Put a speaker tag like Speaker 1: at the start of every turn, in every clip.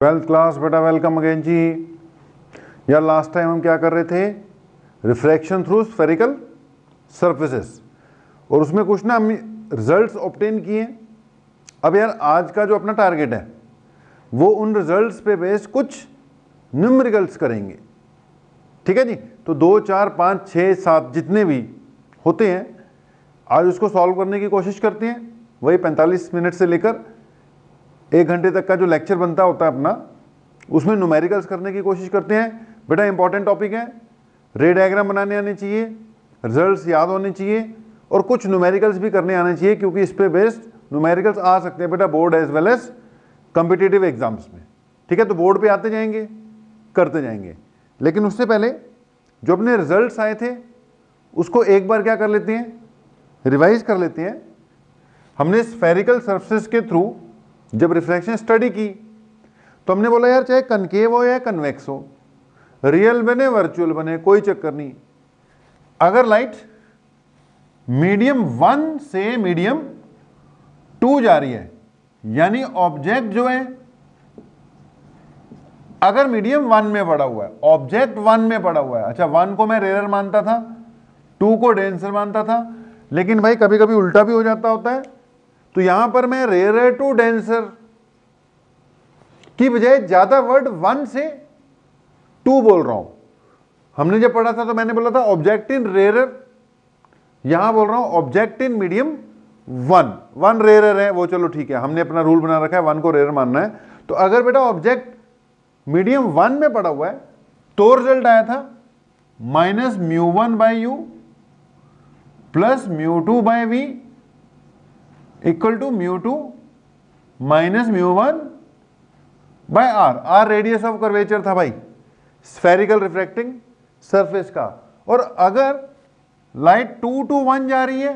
Speaker 1: Twelfth class बेटा, welcome again जी। यार last time हम क्या कर रहे थे? रिफ्रैक्शन थ्रू स्फेरिकल सरफेसेस, और उसमें कुछ ना हम रिजल्ट्स ऑब्टेन किए। अब यार आज का जो अपना टारगेट है वो उन रिजल्ट्स पे बेस्ड कुछ न्यूमेरिकल्स करेंगे, ठीक है जी। तो 2, 4, 5, 6, 7 जितने भी होते हैं आज उसको सॉल्व करने की कोशिश करते हैं। वही 45 मिनट से लेकर 1 घंटे तक का जो लेक्चर बनता होता है अपना, उसमें न्यूमेरिकल्स करने की कोशिश करते हैं। बेटा इंपॉर्टेंट टॉपिक है, रे डायग्राम बनाने आने चाहिए, रिजल्ट्स याद होने चाहिए और कुछ न्यूमेरिकल्स भी करने आने चाहिए, क्योंकि इस पे बेस्ड न्यूमेरिकल्स आ सकते हैं बेटा board as well as competitive exams में, ठीक है। तो बोर्ड पे आते जाएंगे, करते जाएंगे, लेकिन उससे पहले जो अपने रिजल्ट्स आए थे उसको एक बार क्या कर लेते हैं, रिवाइज कर लेते हैं। हमने स्फेरिकल सरफेस के थ्रू जब रिफ्रैक्शन स्टडी की तो हमने बोला यार चाहे कनकेव हो या कन्वेक्स हो, रियल बने वर्चुअल बने, कोई चक्कर नहीं, अगर लाइट मीडियम 1 से मीडियम 2 जा रही है, यानी ऑब्जेक्ट जो है अगर मीडियम 1 में पड़ा हुआ है, ऑब्जेक्ट 1 में पड़ा हुआ है, अच्छा 1 को मैं रेयर मानता था, 2 को डेंसर मानता था, लेकिन भाई कभी कभी उल्टा भी हो जाता होता है। तो यहां पर मैं रेयर टू डेंसर की बजाय ज्यादा वर्ड 1 से 2 बोल रहा हूं। हमने जब पढ़ा था तो मैंने बोला था ऑब्जेक्ट इन रेयर, यहां बोल रहा हूं ऑब्जेक्ट इन मीडियम 1 रेयर है, वो चलो ठीक है, हमने अपना रूल बना रखा है 1 को रेयर मानना है। तो अगर बेटा ऑब्जेक्ट मीडियम 1 में पड़ा हुआ है तो रिजल्ट आया था -μ1/u plus μ2/v equal to μ2 minus μ1/r। r radius of curvature था भाई स्फेरिकल रिफ्रैक्टिंग सरफेस का। और अगर लाइट 2 to 1 जा रही है,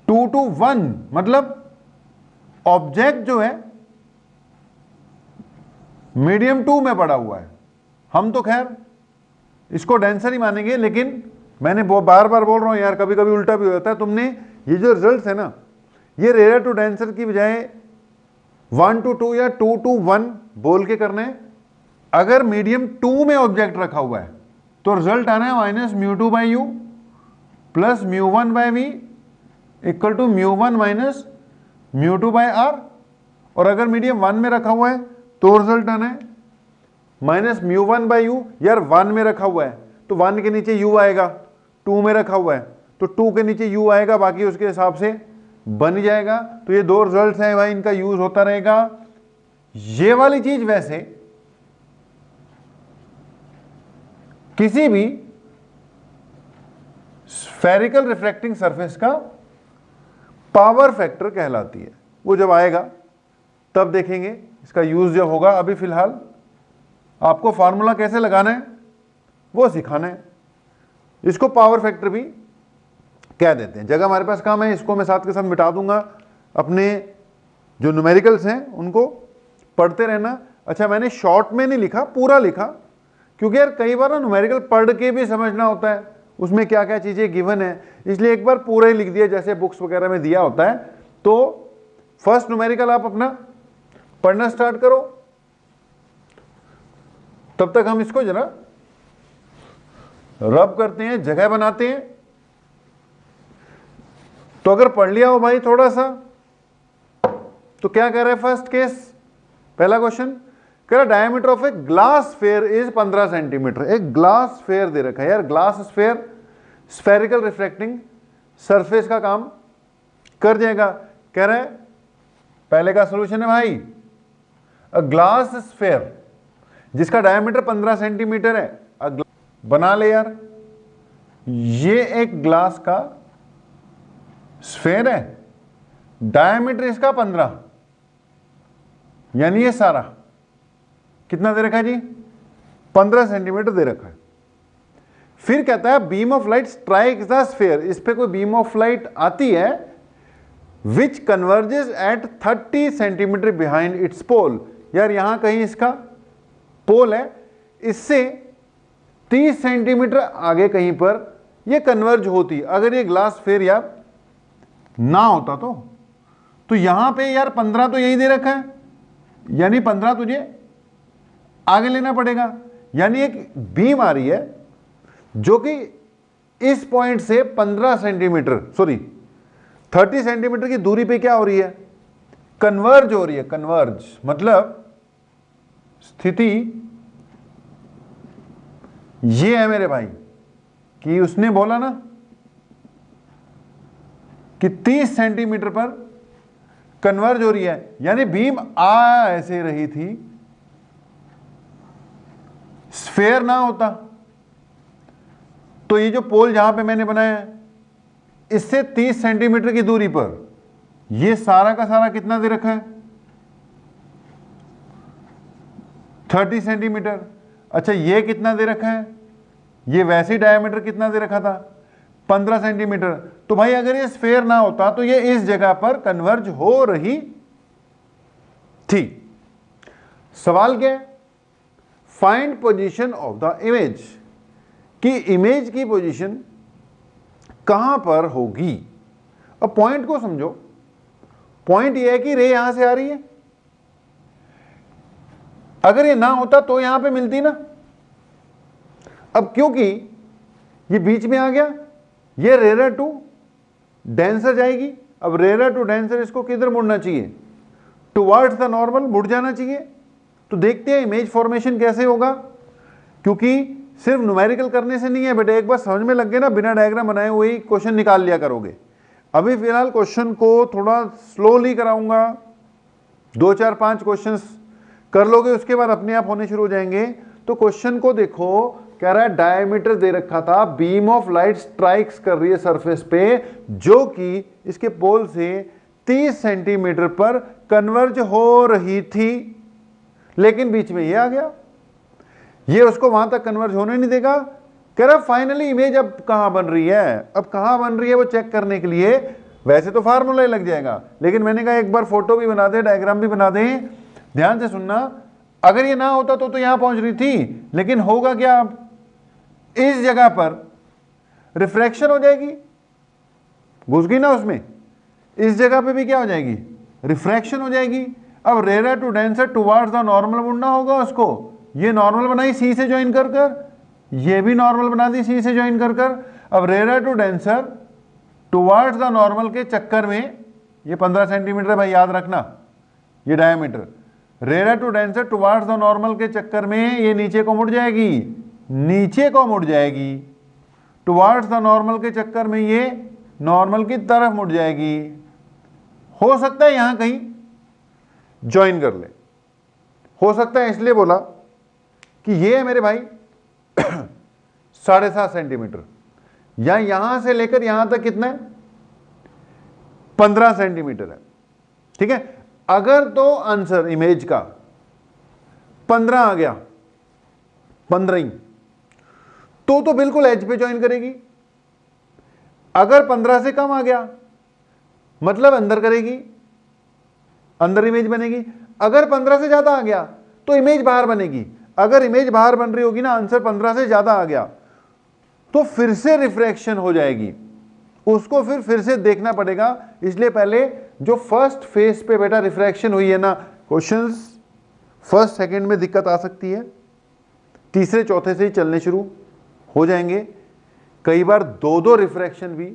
Speaker 1: 2 to 1 मतलब ऑब्जेक्ट जो है मीडियम 2 में पड़ा हुआ है, हम तो खैर इसको डेंसर ही मानेंगे, लेकिन मैंने बार बार बोल रहा हूं यार कभी कभी उल्टा भी हो जाता है। तुमने ये जो रिजल्ट्स है ना, ये रेयर टू डेंसर की बजाय 1 to 2 या 2 to 1 बोल के करने। अगर मीडियम 2 में ऑब्जेक्ट रखा हुआ है तो रिजल्ट आना है -μ2/u plus μ1/v equal to μ1 minus μ2/r। और अगर मीडियम 1 में रखा हुआ है तो रिजल्ट आना है -μ1/u। यार 1 में रखा हुआ है तो 1 के नीचे u आएगा, 2 में रखा हुआ है तो 2 के नीचे u आएगा, बाकी उसके हिसाब से बन जाएगा। तो ये 2 रिजल्ट्स हैं भाई, इनका यूज होता रहेगा। ये वाली चीज वैसे किसी भी स्फेरिकल रिफ्रैक्टिंग सरफेस का पावर फैक्टर कहलाती है। वो जब आएगा तब देखेंगे इसका यूज जब होगा। अभी फिलहाल आपको फार्मूला कैसे लगाना है वो सिखाना है। इसको पावर फैक्टर भी कह देते हैं। जगह हमारे पास कम है, इसको मैं साथ के साथ मिटा दूंगा। अपने जो न्यूमेरिकल्स हैं उनको पढ़ते रहना। अच्छा मैंने शॉर्ट में नहीं लिखा, पूरा लिखा, क्योंकि यार कई बार ना न्यूमेरिकल पढ़ के भी समझना होता है उसमें क्या क्या चीजें गिवन है, इसलिए एक बार पूरा ही लिख दिया जैसे बुक्स वगैरह में दिया होता है। तो फर्स्ट न्यूमेरिकल आप अपना पढ़ना स्टार्ट करो, तब तक हम इसको जरा रब करते हैं, जगह बनाते हैं। तो अगर पढ़ लिया हो भाई थोड़ा सा, तो क्या कह रहा है फर्स्ट केस, पहला क्वेश्चन कह रहा diameter of a glass sphere is 15 centimetre. एक ग्लास स्फीयर दे रखा है यार, glass sphere spherical refracting surface का काम कर जाएगा। कह रहा है पहले का सॉल्यूशन है भाई, अ ग्लास स्फीयर जिसका डायमीटर 15 सेंटीमीटर है, बना ले यार। ये एक ग्लास का स्फीयर है, डायमीटर इसका 15, यानी ये सारा कितना दे रखा है जी, 15 सेंटीमीटर दे रखा है। फिर कहता है beam of light strikes the sphere, इस पे कोई बीम ऑफ लाइट आती है which converges at 30 centimetre behind its pole. यार यहां कहीं इसका पोल है, इससे 30 सेंटीमीटर आगे कहीं पर ये कन्वर्ज होती। अगर ये ग्लास स्फीयर यार ना होता तो यहां पे यार 15 तो यही दे रखा है, यानी 15 तुझे आगे लेना पड़ेगा। यानी एक बीम आ रही है जो कि इस पॉइंट से 15 सेंटीमीटर, सॉरी 30 सेंटीमीटर की दूरी पे क्या हो रही है, कन्वर्ज हो रही है। कन्वर्ज मतलब स्थिति ये है मेरे भाई कि उसने बोला ना कि 30 सेंटीमीटर पर कन्वर्ज हो रही है, यानी बीम आ ऐसे रही थी, स्फेयर ना होता तो ये जो पोल जहां पे मैंने बनाया है इससे 30 सेंटीमीटर की दूरी पर ये सारा का सारा कितना दे रखा है, 30 सेंटीमीटर। अच्छा ये कितना दे रखा है, ये वैसे ही डायमीटर कितना दे रखा था, 15 सेंटीमीटर। तो भाई अगर ये स्फेयर ना होता तो ये इस जगह पर कन्वर्ज हो रही थी। सवाल क्या है, find position of the image, कि इमेज की पोजीशन कहां पर होगी। अब पॉइंट को समझो, पॉइंट ये है कि रे यहां से आ रही है, अगर ये ना होता तो यहां पे मिलती ना। अब क्योंकि ये बीच में आ गया, ये रेयर टू डेंसर जाएगी। अब रेयर टू डेंसर इसको किधर मुड़ना चाहिए, टुवर्ड्स द नॉर्मल मुड़ जाना चाहिए। तो देखते हैं इमेज फॉर्मेशन कैसे होगा, क्योंकि सिर्फ न्यूमेरिकल करने से नहीं है बेटा, एक बार समझ में लग गए ना, बिना डायग्राम बनाए हुए ही क्वेश्चन निकाल लिया करोगे। अभी फिलहाल क्वेश्चन को थोड़ा स्लोली कराऊंगा, 2 4 5 क्वेश्चंस कर लोगे, उसके बाद अपने आप होने शुरू हो जाएंगे। तो क्वेश्चन को देखो, कह रहा है डायमीटर दे रखा था, बीम ऑफ लाइट स्ट्राइक्स कर रही है सरफेस पे जो कि इसके पोल से 30 सेंटीमीटर पर कन्वर्ज हो रही थी, लेकिन बीच में ये आ गया, ये उसको वहां तक कन्वर्ज होने नहीं देगा। कह रहा फाइनली इमेज अब कहां बन रही है, अब कहां बन रही है वो चेक करने के लिए वैसे तो फार्मूला ही लग जाएगा, लेकिन मैंने कहा एक बार फोटो भी बना दे, डायग्राम भी बना दे। ध्यान से सुनना, अगर ये ना होता तो यहां पहुंच रही थी, लेकिन होगा क्या, अब इस जगह पर रिफ्रैक्शन हो जाएगी, घुस गई ना उसमें, इस जगह पे भी क्या हो जाएगी, रिफ्रैक्शन हो जाएगी। अब rare to denser towards the normal मुड़ना होगा उसको, ये नॉर्मल बनाई सी से ज्वाइन कर कर, ये भी नॉर्मल बना दी सी से ज्वाइन कर कर। अब rare to denser towards the normal के चक्कर में, ये 15 सेंटीमीटर भाई याद रखना, ये diameter, rare to denser towards the normal के चक्कर में ये नीचे को मुड़ जाएगी, नीचे को मुड़ जाएगी, टुवर्ड्स द नॉर्मल के चक्कर में ये नॉर्मल की तरफ मुड़ जाएगी। हो सकता है यहां कहीं ज्वाइन कर ले, हो सकता है, इसलिए बोला कि ये है मेरे भाई 7.5 सेंटीमीटर, या यहां से लेकर यहां तक कितना है, 15 सेंटीमीटर है, ठीक है। अगर तो आंसर इमेज का 15 आ गया, 15 ही, तो बिल्कुल एज पे ज्वाइन करेगी। अगर 15 से कम आ गया मतलब अंदर करेगी, अंदर इमेज बनेगी। अगर 15 से ज्यादा आ गया तो इमेज बाहर बनेगी। अगर इमेज बाहर बन रही होगी ना, आंसर 15 से ज्यादा आ गया तो फिर से रिफ्रैक्शन हो जाएगी, उसको फिर से देखना पड़ेगा। इसलिए पहले जो फर्स्ट फेज पे बेटा रिफ्रैक्शन हुई है ना, क्वेश्चंस फर्स्ट सेकंड में दिक्कत आ सकती है, तीसरे चौथे से ही चलने शुरू हो जाएंगे। कई बार 2-2 रिफ्रैक्शन भी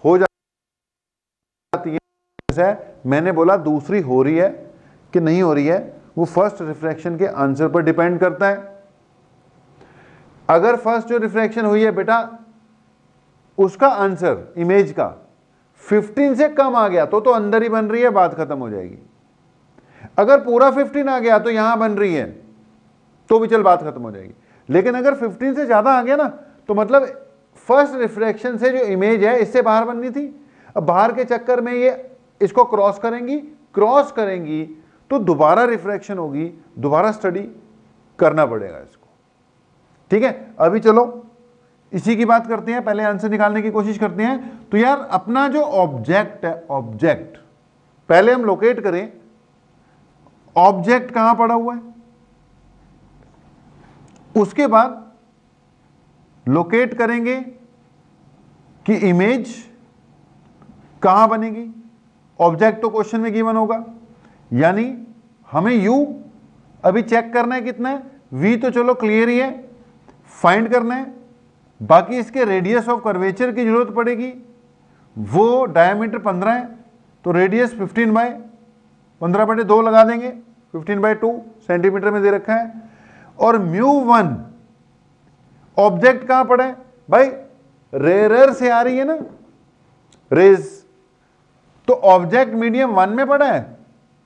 Speaker 1: हो जाती है। मैंने बोला दूसरी हो रही है कि नहीं हो रही है, वो फर्स्ट रिफ्रैक्शन के आंसर पर डिपेंड करता है। अगर फर्स्ट जो रिफ्रैक्शन हुई है बेटा उसका आंसर इमेज का 15 से कम आ गया तो अंदर ही बन रही है, बात खत्म हो जाएगी। अगर पूरा 15 आ गया तो यहां बन रही है तो भी चल बात खत्म हो जाएगी। लेकिन अगर 15 से ज्यादा आ गया ना तो मतलब फर्स्ट रिफ्रैक्शन से जो इमेज है इससे बाहर बननी थी। अब बाहर के चक्कर में ये इसको क्रॉस करेंगी तो दोबारा रिफ्रैक्शन होगी, दोबारा स्टडी करना पड़ेगा इसको, ठीक है। अभी चलो इसी की बात करते हैं, पहले आंसर निकालने की कोशिश करते हैं। तो यार अपना जो ऑब्जेक्ट है, ऑब्जेक्ट पहले हम लोकेट करें, ऑब्जेक्ट कहां पड़ा हुआ है, उसके बाद लोकेट करेंगे कि इमेज कहां बनेगी। ऑब्जेक्ट तो क्वेश्चन में गिवन होगा, यानी हमें u अभी चेक करना है कितना है, v तो चलो क्लियर ही है, फाइंड करना है, बाकी इसके रेडियस ऑफ कर्वेचर की जरूरत पड़ेगी, वो डायमीटर 15 है तो रेडियस 15/2 लगा देंगे, 15/2 सेंटीमीटर में दे रखा है। और μ1 ऑब्जेक्ट कहां पड़ा है भाई, रेयर से आ रही है ना रेज, तो ऑब्जेक्ट मीडियम 1 में पड़ा है।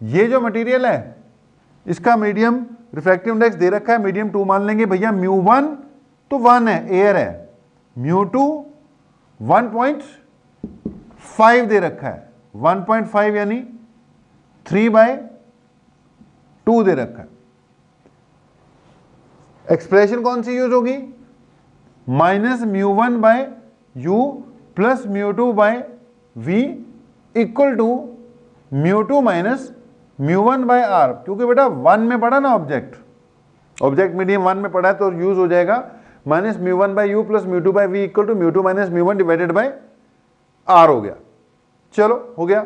Speaker 1: ये जो मटेरियल है इसका मीडियम रिफ्रैक्टिव इंडेक्स दे रखा है, मीडियम 2 मान लेंगे भैया। μ1 तो 1 है, एयर है, μ2 1.5 दे रखा है, 1.5 यानी 3/2 दे रखा है। एक्सप्रेशन कौन सी यूज होगी, -μ1/u plus μ2/v equal to μ2 minus μ1/r, क्योंकि बेटा 1 में पड़ा ना ऑब्जेक्ट, ऑब्जेक्ट मीडियम 1 में पड़ा है तो यूज हो जाएगा -μ1/u plus μ2/v equal to μ2 minus μ1 divided by r हो गया। चलो हो गया।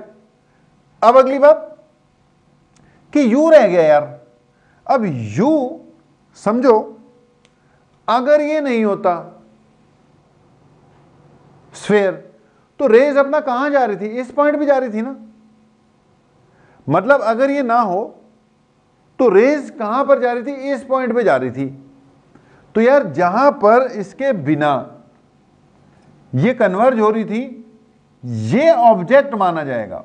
Speaker 1: अब अगली बात कि u रह गया यार। अब u समझो अगर ये नहीं होता स्फेयर तो रेज अपना कहां जा रही थी, इस पॉइंट भी जा रही थी ना, मतलब अगर ये ना हो तो रेज कहां पर जा रही थी, इस पॉइंट पे जा रही थी। तो यार जहां पर इसके बिना ये कन्वर्ज हो रही थी ये ऑब्जेक्ट माना जाएगा।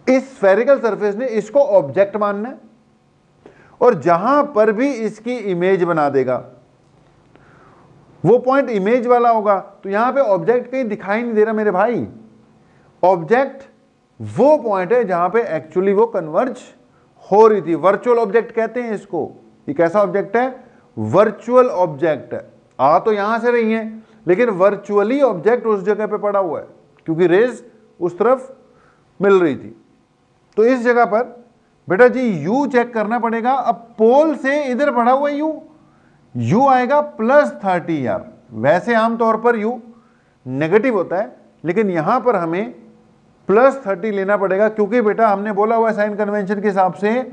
Speaker 1: इस स्फेरिकल सरफेस ने इसको ऑब्जेक्ट मानना है और जहां पर भी इसकी इमेज बना देगा वो पॉइंट इमेज वाला होगा। तो यहां पे ऑब्जेक्ट कहीं दिखाई नहीं दे रहा मेरे भाई, ऑब्जेक्ट वो पॉइंट है जहां पे एक्चुअली वो कन्वर्ज हो रही थी। वर्चुअल ऑब्जेक्ट कहते हैं इसको। ये कैसा ऑब्जेक्ट है, वर्चुअल ऑब्जेक्ट है। आ तो यहां से रही है लेकिन वर्चुअली ऑब्जेक्ट उस जगह पे पड़ा हुआ है क्योंकि रेज उस तरफ मिल रही थी। तो इस जगह पर बेटा जी u चेक करना पड़ेगा। अब पोल से इधर पड़ा हुआ है u आएगा +30 यार। वैसे आमतौर पर u नेगेटिव होता है लेकिन यहां पर हमें +30 लेना पड़ेगा क्योंकि बेटा हमने बोला हुआ साइन कन्वेंशन के हिसाब से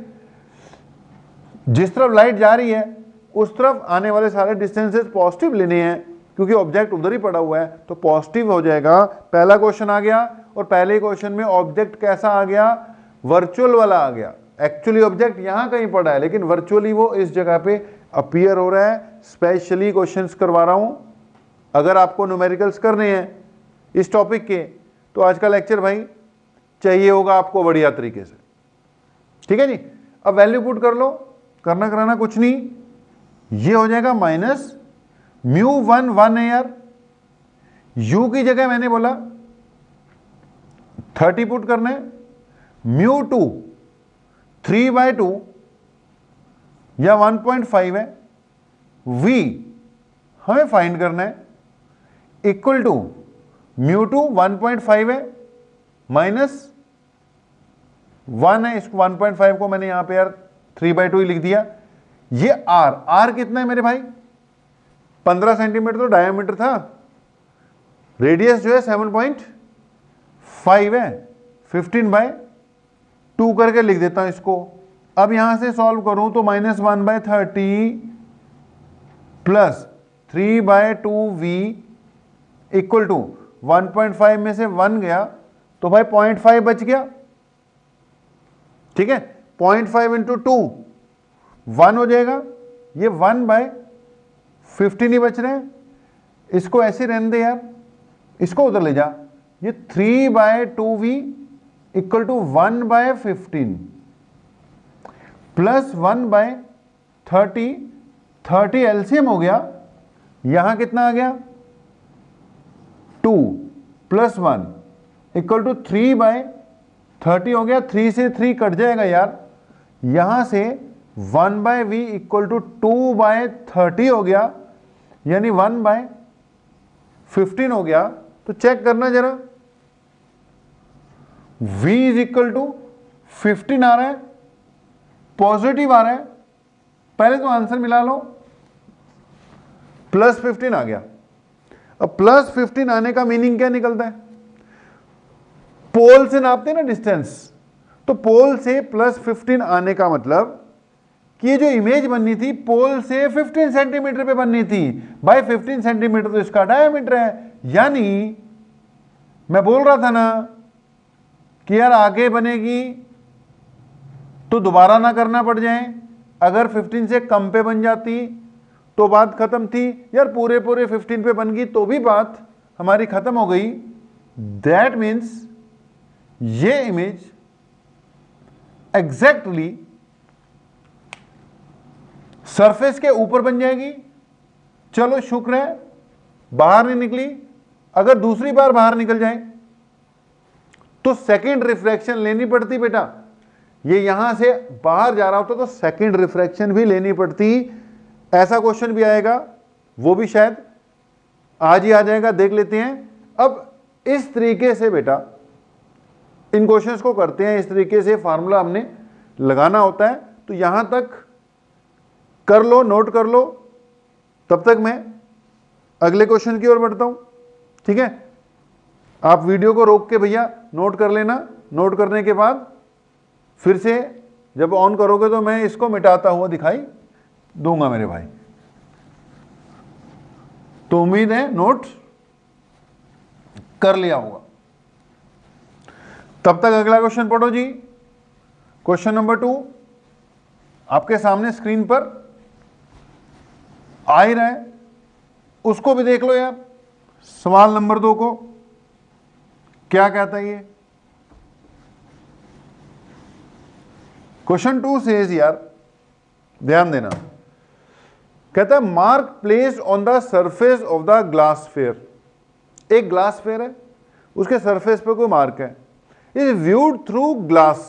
Speaker 1: जिस तरफ लाइट जा रही है उस तरफ आने वाले सारे डिस्टेंसेस पॉजिटिव लेने हैं क्योंकि ऑब्जेक्ट उधर ही पड़ा हुआ है तो पॉजिटिव हो जाएगा। पहला क्वेश्चन आ गया और पहले क्वेश्चन में ऑब्जेक्ट कैसा आ गया, वर्चुअल वाला आ गया। एक्चुअली ऑब्जेक्ट यहां कहीं पड़ा है लेकिन वर्चुअली वो इस जगह पे अपीयर हो रहा है। स्पेशली क्वेश्चंस करवा रहा हूं, अगर आपको न्यूमेरिकल्स करने हैं इस टॉपिक के तो आज का लेक्चर भाई चाहिए होगा आपको बढ़िया तरीके से, ठीक है जी। अब वैल्यू पुट कर लो, करना कराना कुछ नहीं, ये हो जाएगा -μ1 1 है यार। u की जगह मैंने बोला 30 पुट करना है, μ2 3/2 या 1.5 है, v हमें फाइंड करना है इक्वल टू μ2 1.5 है माइनस 1 है, इसको 1.5 को मैंने यहां पे यार 3/2 ही लिख दिया। ये r कितना है मेरे भाई, 15 सेंटीमीटर तो डायमीटर था, रेडियस जो है 7.5 है, 15/2 करके लिख देता हूं इसको। अब यहां से सॉल्व करूं तो -1/30 प्लस 3/2v इक्वल टू 1.5 में से 1 गया तो भाई 0.5 बच गया, ठीक है। 0.5 इंटू 2 1 हो जाएगा, ये 1/15 ही बच रहे हैं। इसको ऐसे रहने दे यार, इसको उधर ले जा, ये 3/2v equal to 1/15 plus 1/30, 30 LCM हो गया, यहां कितना आ गया 2 प्लस 1 इक्वल टू 3/30 हो गया। 3 से 3 कट जाएगा यार, यहां से 1/v इक्वल टू 2/30 हो गया यानी 1/15 हो गया। तो चेक करना जरा, v इज इक्वल टू 15 आ रहा है, पॉजिटिव आ रहा है, पहले तो आंसर मिला लो, +15 आ गया। अब +15 आने का मीनिंग क्या निकलता है, पोल से नापते हैं ना डिस्टेंस, तो पोल से +15 आने का मतलब कि ये जो इमेज बननी थी पोल से 15 सेंटीमीटर पे बननी थी। भाई 15 सेंटीमीटर तो इसका डायमीटर है, यानी मैं बोल रहा था ना कि यार आगे बनेगी तो दोबारा ना करना पड़ जाए। अगर 15 से कम पे बन जाती तो बात खत्म थी, यार पूरे 15 पे बन गई तो भी बात हमारी खत्म हो गई। दैट मीन्स ये इमेज एग्जैक्टली सरफेस के ऊपर बन जाएगी। चलो शुक्र है बाहर नहीं निकली। अगर दूसरी बार बाहर निकल जाए तो सेकंड रिफ्रैक्शन लेनी पड़ती बेटा। ये यहां से बाहर जा रहा होता तो सेकंड रिफ्रैक्शन भी लेनी पड़ती। ऐसा क्वेश्चन भी आएगा, वो भी शायद आज ही आ जाएगा, देख लेते हैं। अब इस तरीके से बेटा इन क्वेश्चंस को करते हैं, इस तरीके से फार्मूला हमने लगाना होता है। तो यहां तक कर लो, नोट कर लो, तब तक मैं अगले क्वेश्चन की ओर बढ़ता हूं। ठीक है, आप वीडियो को रोक के भैया नोट कर लेना। नोट करने के बाद फिर से जब ऑन करोगे तो मैं इसको मिटाता हुआ दिखाई दूंगा मेरे भाई। तो उम्मीद है नोट कर लिया होगा। तब तक अगला क्वेश्चन पढ़ो जी। क्वेश्चन नंबर 2 आपके सामने स्क्रीन पर आ ही रहा है, उसको भी देख लो यार। सवाल नंबर 2 को क्या कहता है ये? क्वेश्चन 2 सेज, यार ध्यान देना, कहता है mark placed on the surface of the glass sphere. एक ग्लास स्फीयर है, उसके सरफेस पे कोई मार्क है। Is viewed through glass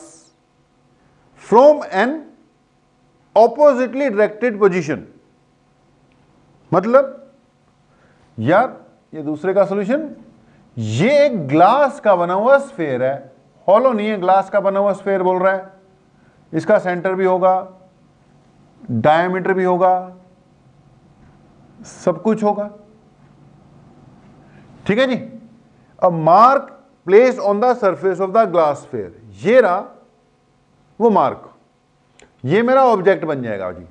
Speaker 1: from an oppositely directed position. मतलब यार ये दूसरे का सॉल्यूशन, ये एक ग्लास का बना हुआ स्फीयर है, हॉलो नहीं है, ग्लास का बना हुआ स्फीयर बोल रहा है। इसका सेंटर भी होगा, डायमीटर भी होगा, सब कुछ होगा। ठीक है जी। अब mark placed on the surface of the glass sphere, ये रहा वो मार्क, ये मेरा ऑब्जेक्ट बन जाएगा जी।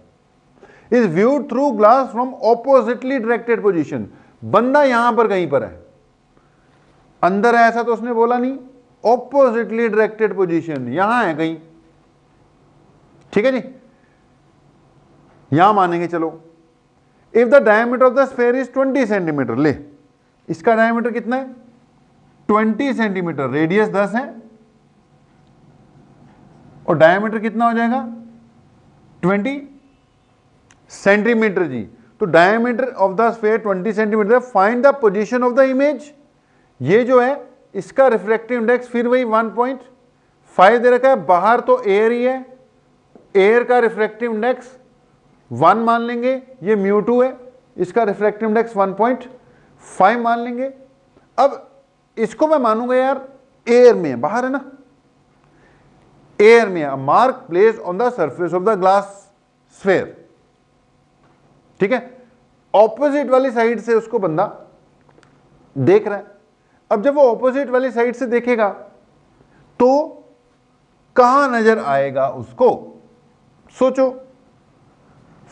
Speaker 1: Is viewed through glass from oppositely directed position. बंदा यहां पर कहीं पर है, अंदर है ऐसा तो उसने बोला नहीं, ऑपोजिटली डायरेक्टेड पोजीशन यहां है कहीं। ठीक है जी, यहां मानेंगे चलो। If the diameter of the sphere is 20 centimetre, ले इसका डायमीटर कितना है 20 सेंटीमीटर, रेडियस 10 है और डायमीटर कितना हो जाएगा 20 सेंटीमीटर जी। तो diameter of the sphere 20 centimetre. Find the position of the image. ये जो है इसका रिफ्रैक्टिव इंडेक्स फिर वही 1.5 दे रखा है। बाहर तो एयर ही है, एयर का रिफ्रैक्टिव इंडेक्स 1 मान लेंगे, ये μ2 है, इसका रिफ्रैक्टिव इंडेक्स 1.5 मान लेंगे। अब इसको मैं मानूंगा यार एयर में, बाहर है ना, एयर में। Mark placed on the surface of the glass sphere. ठीक है, ऑपोजिट वाली साइड से उसको बंदा देख रहा है। अब जब वो ऑपोजिट वाली साइड से देखेगा तो कहां नजर आएगा उसको? सोचो,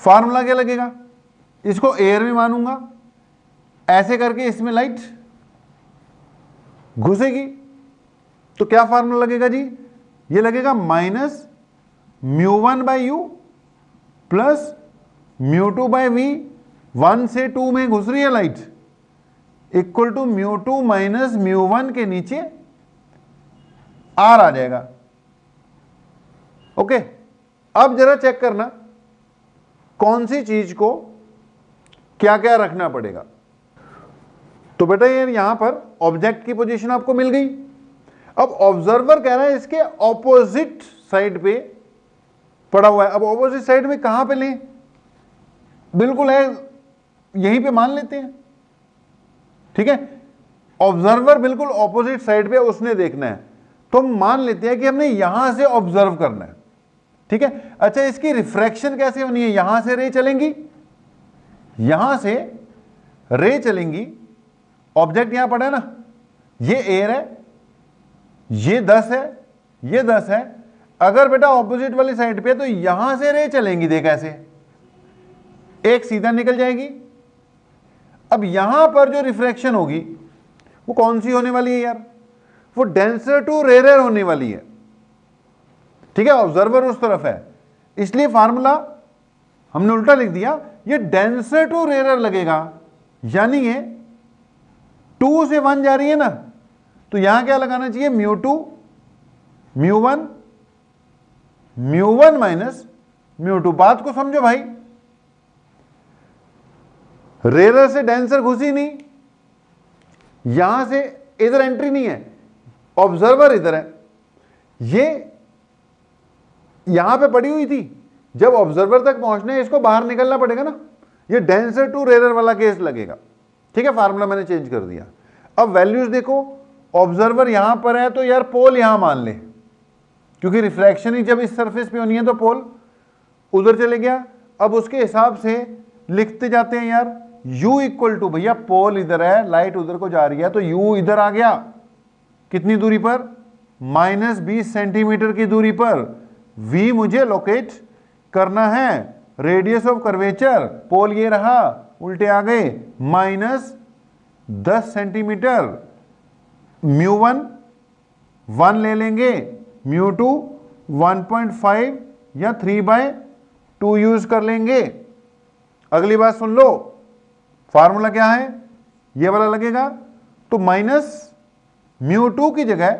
Speaker 1: फार्मूला क्या लगेगा? इसको एयर में मानूंगा, ऐसे करके इसमें लाइट घुसेगी तो क्या फार्मूला लगेगा जी? ये लगेगा -μ1/u प्लस μ2/v। 1 से 2 में घुस रही है लाइट, इक्वल टू μ2 माइनस μ1 के नीचे r आ जाएगा। ओके, अब जरा चेक करना कौन सी चीज को क्या क्या रखना पड़ेगा। तो बेटा ये यहां पर ऑब्जेक्ट की पोजीशन आपको मिल गई। अब ऑब्जर्वर कह रहा है इसके ऑपोजिट साइड पे पड़ा हुआ है। अब ऑपोजिट साइड में कहां पे लें? बिल्कुल है, यहीं पे मान लेते हैं। ठीक है, ऑब्जर्वर बिल्कुल ऑपोजिट साइड पे उसने देखना है, तो हम मान लेते हैं कि हमने यहां से ऑब्जर्व करना है। ठीक है, अच्छा इसकी रिफ्रैक्शन कैसे होनी है? यहां से रे चलेंगी, यहां से रे चलेंगी। ऑब्जेक्ट यहां पड़ा है ना, ये एयर है, ये 10 है, ये 10 है, अगर बेटा ऑपोजिट वाली साइड पे तो यहां से रे चलेंगी, देख ऐसे एक सीधा निकल जाएगी। अब यहां पर जो रिफ्रैक्शन होगी वो कौन सी होने वाली है यार, वो डेंसर टू रेयर होने वाली है। ठीक है, ऑब्जर्वर उस तरफ है, इसलिए फार्मूला हमने उल्टा लिख दिया, ये डेंसर टू रेयर लगेगा, यानी ये 2 से 1 जा रही है ना, तो यहां क्या लगाना चाहिए, μ2 μ1 μ1 माइनस μ2। बात को समझो भाई, रेयर से डेंसर घुसी नहीं, यहां से इधर एंट्री नहीं है, ऑब्जर्वर इधर है, ये यहां पे पड़ी हुई थी, जब ऑब्जर्वर तक पहुंचने इसको बाहर निकलना पड़ेगा ना, ये डेंसर टू रेयर वाला केस लगेगा। ठीक है, फार्मूला मैंने चेंज कर दिया। अब वैल्यूज देखो, ऑब्जर्वर यहां पर है तो यार पोल यहां मान ले, क्योंकि रिफ्रैक्शन ही जब इस सरफेस पे होनी है तो पोल उधर चले गया। अब उसके हिसाब से लिखते जाते हैं यार, u इक्वल टू, भैया पोल इधर है, लाइट उधर को जा रही है, तो u इधर आ गया, कितनी दूरी पर, -20 सेंटीमीटर की दूरी पर। v मुझे लोकेट करना है, रेडियस ऑफ कर्वेचर, पोल ये रहा, उल्टे आ गए, -10 सेंटीमीटर। μ1 1 ले लेंगे, μ2 1.5 या 3/2 यूज कर लेंगे। अगली बात सुन लो, फार्मूला क्या है, ये वाला लगेगा, तो -μ2 की जगह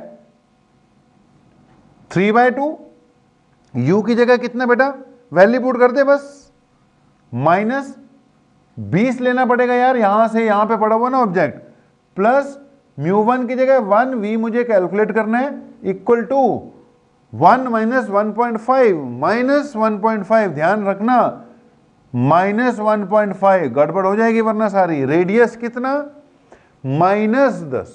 Speaker 1: 3/2, u की जगह कितना बेटा, वैल्यू पुट कर दे बस, -20 लेना पड़ेगा यार, यहां से यहां पे पड़ा हुआ ना ऑब्जेक्ट, प्लस μ1 की जगह 1, v मुझे कैलकुलेट करना है, इक्वल टू 1 माइनस 1.5 -1.5, ध्यान रखना -1.5, गड़बड़ हो जाएगी वरना सारी। रेडियस कितना, -10,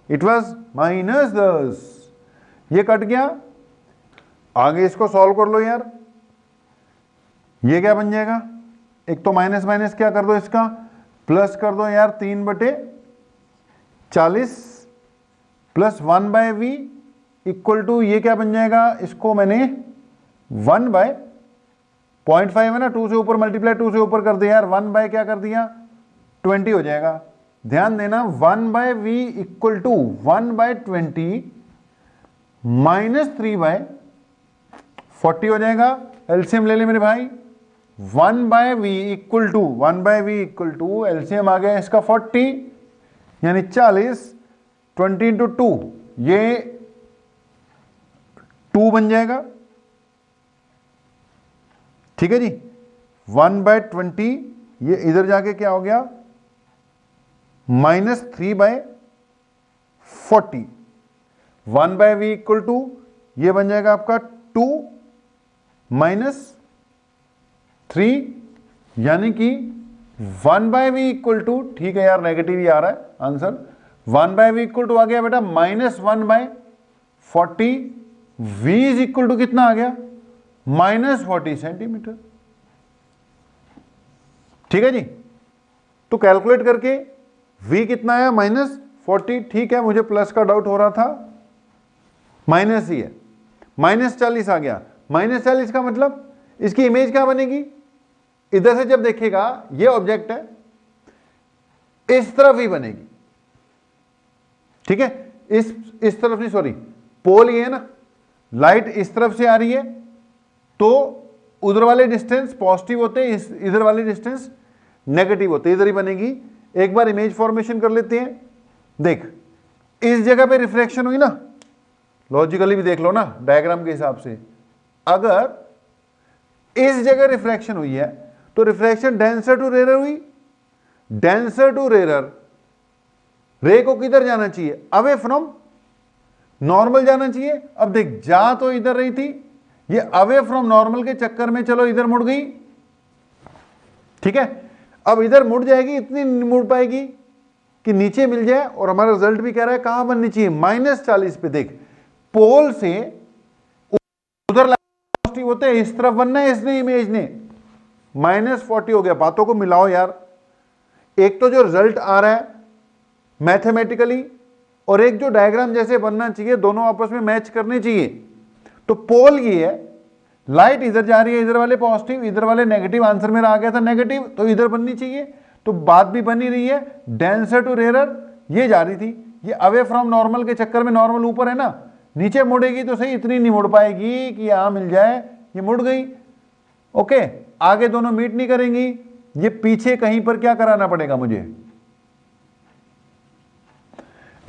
Speaker 1: इट वॉज -10, ये कट गया। आगे इसको सॉल्व कर लो यार, ये क्या बन जाएगा, एक तो माइनस माइनस क्या कर दो, इसका प्लस कर दो यार, 3/40 प्लस 1/v इक्वल टू, ये क्या बन जाएगा, इसको मैंने 1/0.5 है ना, 2 से ऊपर मल्टीप्लाई 2 से ऊपर कर दिया यार, 1 क्या कर दिया 20 हो जाएगा। ध्यान देना, 1/v इक्वल टू 1/20 माइनस 3/40 हो जाएगा। एलसीएम ले ले मेरे भाई, 1/v इक्वल टू एलसीएम आ गया इसका 40, यानी 40, 20 × 2, ये 2 बन जाएगा। ठीक है जी, 1/20, ये इधर जाके क्या हो गया, -3/40, 1/v इक्वल टू, ये बन जाएगा आपका 2 -3, यानी कि 1/v इक्वल टू, ठीक है यार नेगेटिव ही आ रहा है आंसर, 1/v इक्वल टू आ गया बेटा -1/40, v इज इक्वल टू कितना आ गया, -40 सेंटीमीटर। ठीक है जी, तो कैलकुलेट करके v कितना आया, -40, ठीक है, मुझे प्लस का डाउट हो रहा था, माइनस ही है, -40 आ गया। -40 का मतलब इसकी इमेज क्या बनेगी, इधर से जब देखेगा ये ऑब्जेक्ट है, इस तरफ ही बनेगी। ठीक है, इस तरफ नहीं, सॉरी, पोल ये है ना, लाइट इस तरफ से आ रही है तो उधर वाले डिस्टेंस पॉजिटिव होते हैं, इधर वाले डिस्टेंस नेगेटिव होते हैं, इधर ही बनेगी। एक बार इमेज फॉर्मेशन कर लेते हैं। देख, इस जगह पे रिफ्रैक्शन हुई ना, लॉजिकली भी देख लो ना डायग्राम के हिसाब से, अगर इस जगह रिफ्रैक्शन हुई है तो रिफ्रैक्शन डेंसर टू रेयर हुई, डेंसर टू रेयर, रे को किधर जाना चाहिए, अवे फ्रॉम नॉर्मल जाना चाहिए। अब देख, जा तो इधर रही थी, ये अवे फ्रॉम नॉर्मल के चक्कर में चलो इधर मुड़ गई। ठीक है, अब इधर मुड़ जाएगी, इतनी मुड़ पाएगी कि नीचे मिल जाए, और हमारा रिजल्ट भी कह रहा है कहां बननी चाहिए, -40 पे। देख, पोल से उधर पॉजिटिव होते हैं, इस तरफ बनना है, इसने इमेज ने -40 हो गया। बातों को मिलाओ यार, एक तो जो रिजल्ट आ रहा है मैथमेटिकली और एक जो डायग्राम जैसे बनना चाहिए, दोनों आपस में मैच करने चाहिए। तो पोल ये है, लाइट इधर जा रही है, इधर वाले पॉजिटिव, इधर वाले नेगेटिव, आंसर मेरा आ गया था नेगेटिव, तो इधर बननी चाहिए, तो बात भी बनी रही है, डेंसर टू रेयर ये जा रही थी, ये अवे फ्रॉम नॉर्मल के चक्कर में नॉर्मल ऊपर है ना, नीचे मुड़ेगी तो सही, इतनी नहीं मुड़ पाएगी कि यहां मिल जाए, ये मुड़ गई। ओके, आगे दोनों मीट नहीं करेंगी, ये पीछे कहीं पर क्या कराना पड़ेगा, मुझे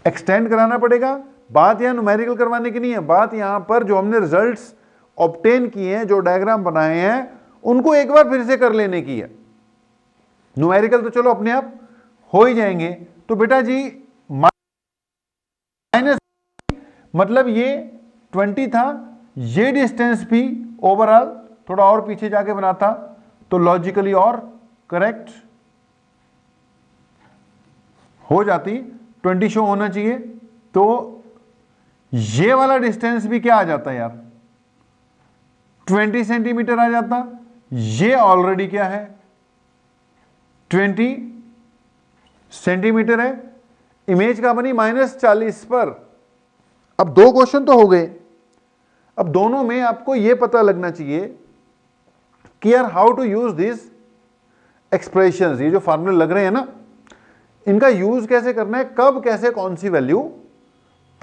Speaker 1: एक्सटेंड कराना पड़ेगा। बात यहां न्यूमेरिकल करवाने की नहीं है, बात यहां पर जो हमने रिजल्ट्स ऑब्टेन किए हैं, जो डायग्राम बनाए हैं, उनको एक बार फिर से कर लेने की है। न्यूमेरिकल तो चलो अपने आप हो ही जाएंगे। तो बेटा जी माइनस, मतलब ये 20 था, ये डिस्टेंस भी ओवरऑल थोड़ा और पीछे जाके बनाता तो लॉजिकली और करेक्ट हो जाती, 20 शो होना चाहिए, तो ये वाला डिस्टेंस भी क्या आ जाता यार, 20 सेंटीमीटर आ जाता। ये ऑलरेडी क्या है, 20 सेंटीमीटर है, इमेज का बनी -40 पर। अब दो क्वेश्चन तो हो गए, अब दोनों में आपको यह पता लगना चाहिए कि यार how to use this expressions, ये जो फार्मूले लग रहे हैं ना, इनका यूज कैसे करना है, कब कैसे कौन सी वैल्यू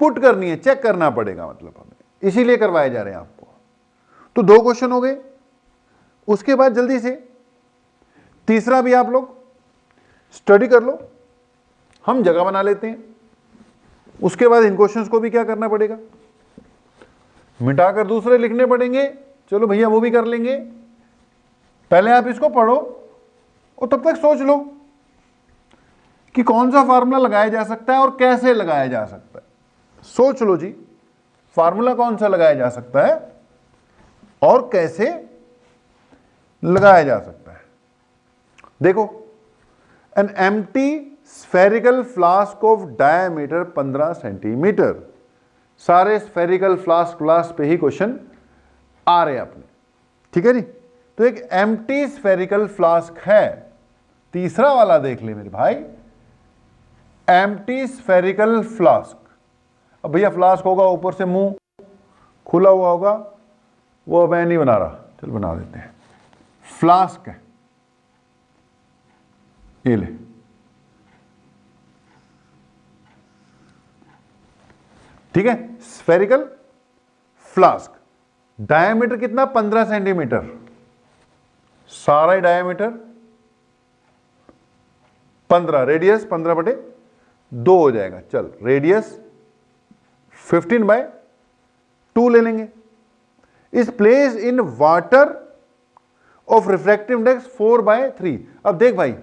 Speaker 1: पुट करनी है, चेक करना पड़ेगा, मतलब हमें इसीलिए करवाए जा रहे हैं आपको। तो दो क्वेश्चन हो गए, उसके बाद जल्दी से तीसरा भी आप लोग स्टडी कर लो, हम जगह बना लेते हैं। उसके बाद इन क्वेश्चंस को भी क्या करना पड़ेगा, मिटाकर दूसरे लिखने पड़ेंगे। चलो भैया वो भी कर लेंगे, पहले आप इसको पढ़ो और तब तक सोच लो कि कौन सा फार्मूला लगाया जा सकता है और कैसे लगाया जा सकता है। सोच लो जी, फार्मूला कौन सा लगाया जा सकता है और कैसे लगाया जा सकता है। देखो, an empty spherical flask of diameter 15 centimetre, सारे स्फेरिकल फ्लास्क क्लास पे ही क्वेश्चन आ रहे हैं अपने, ठीक है जी। तो एक एम्प्टी स्फेरिकल फ्लास्क है, तीसरा वाला देख ले मेरे भाई, एम्प्टी स्फेरिकल फ्लास्क। अब भैया फ्लास्क होगा, ऊपर से मुंह खुला हुआ होगा, वो मैं नहीं बना रहा, चल बना देते हैं। फ्लास्क है, ये ले, ठीक है, स्फेरिकल फ्लास्क, डायमीटर कितना, 15 सेंटीमीटर, सारा ही डायमीटर 15, रेडियस 15/2 हो जाएगा। चल रेडियस 15/2 ले लेंगे। इस place in water of refractive index 4/3। अब देख भाई,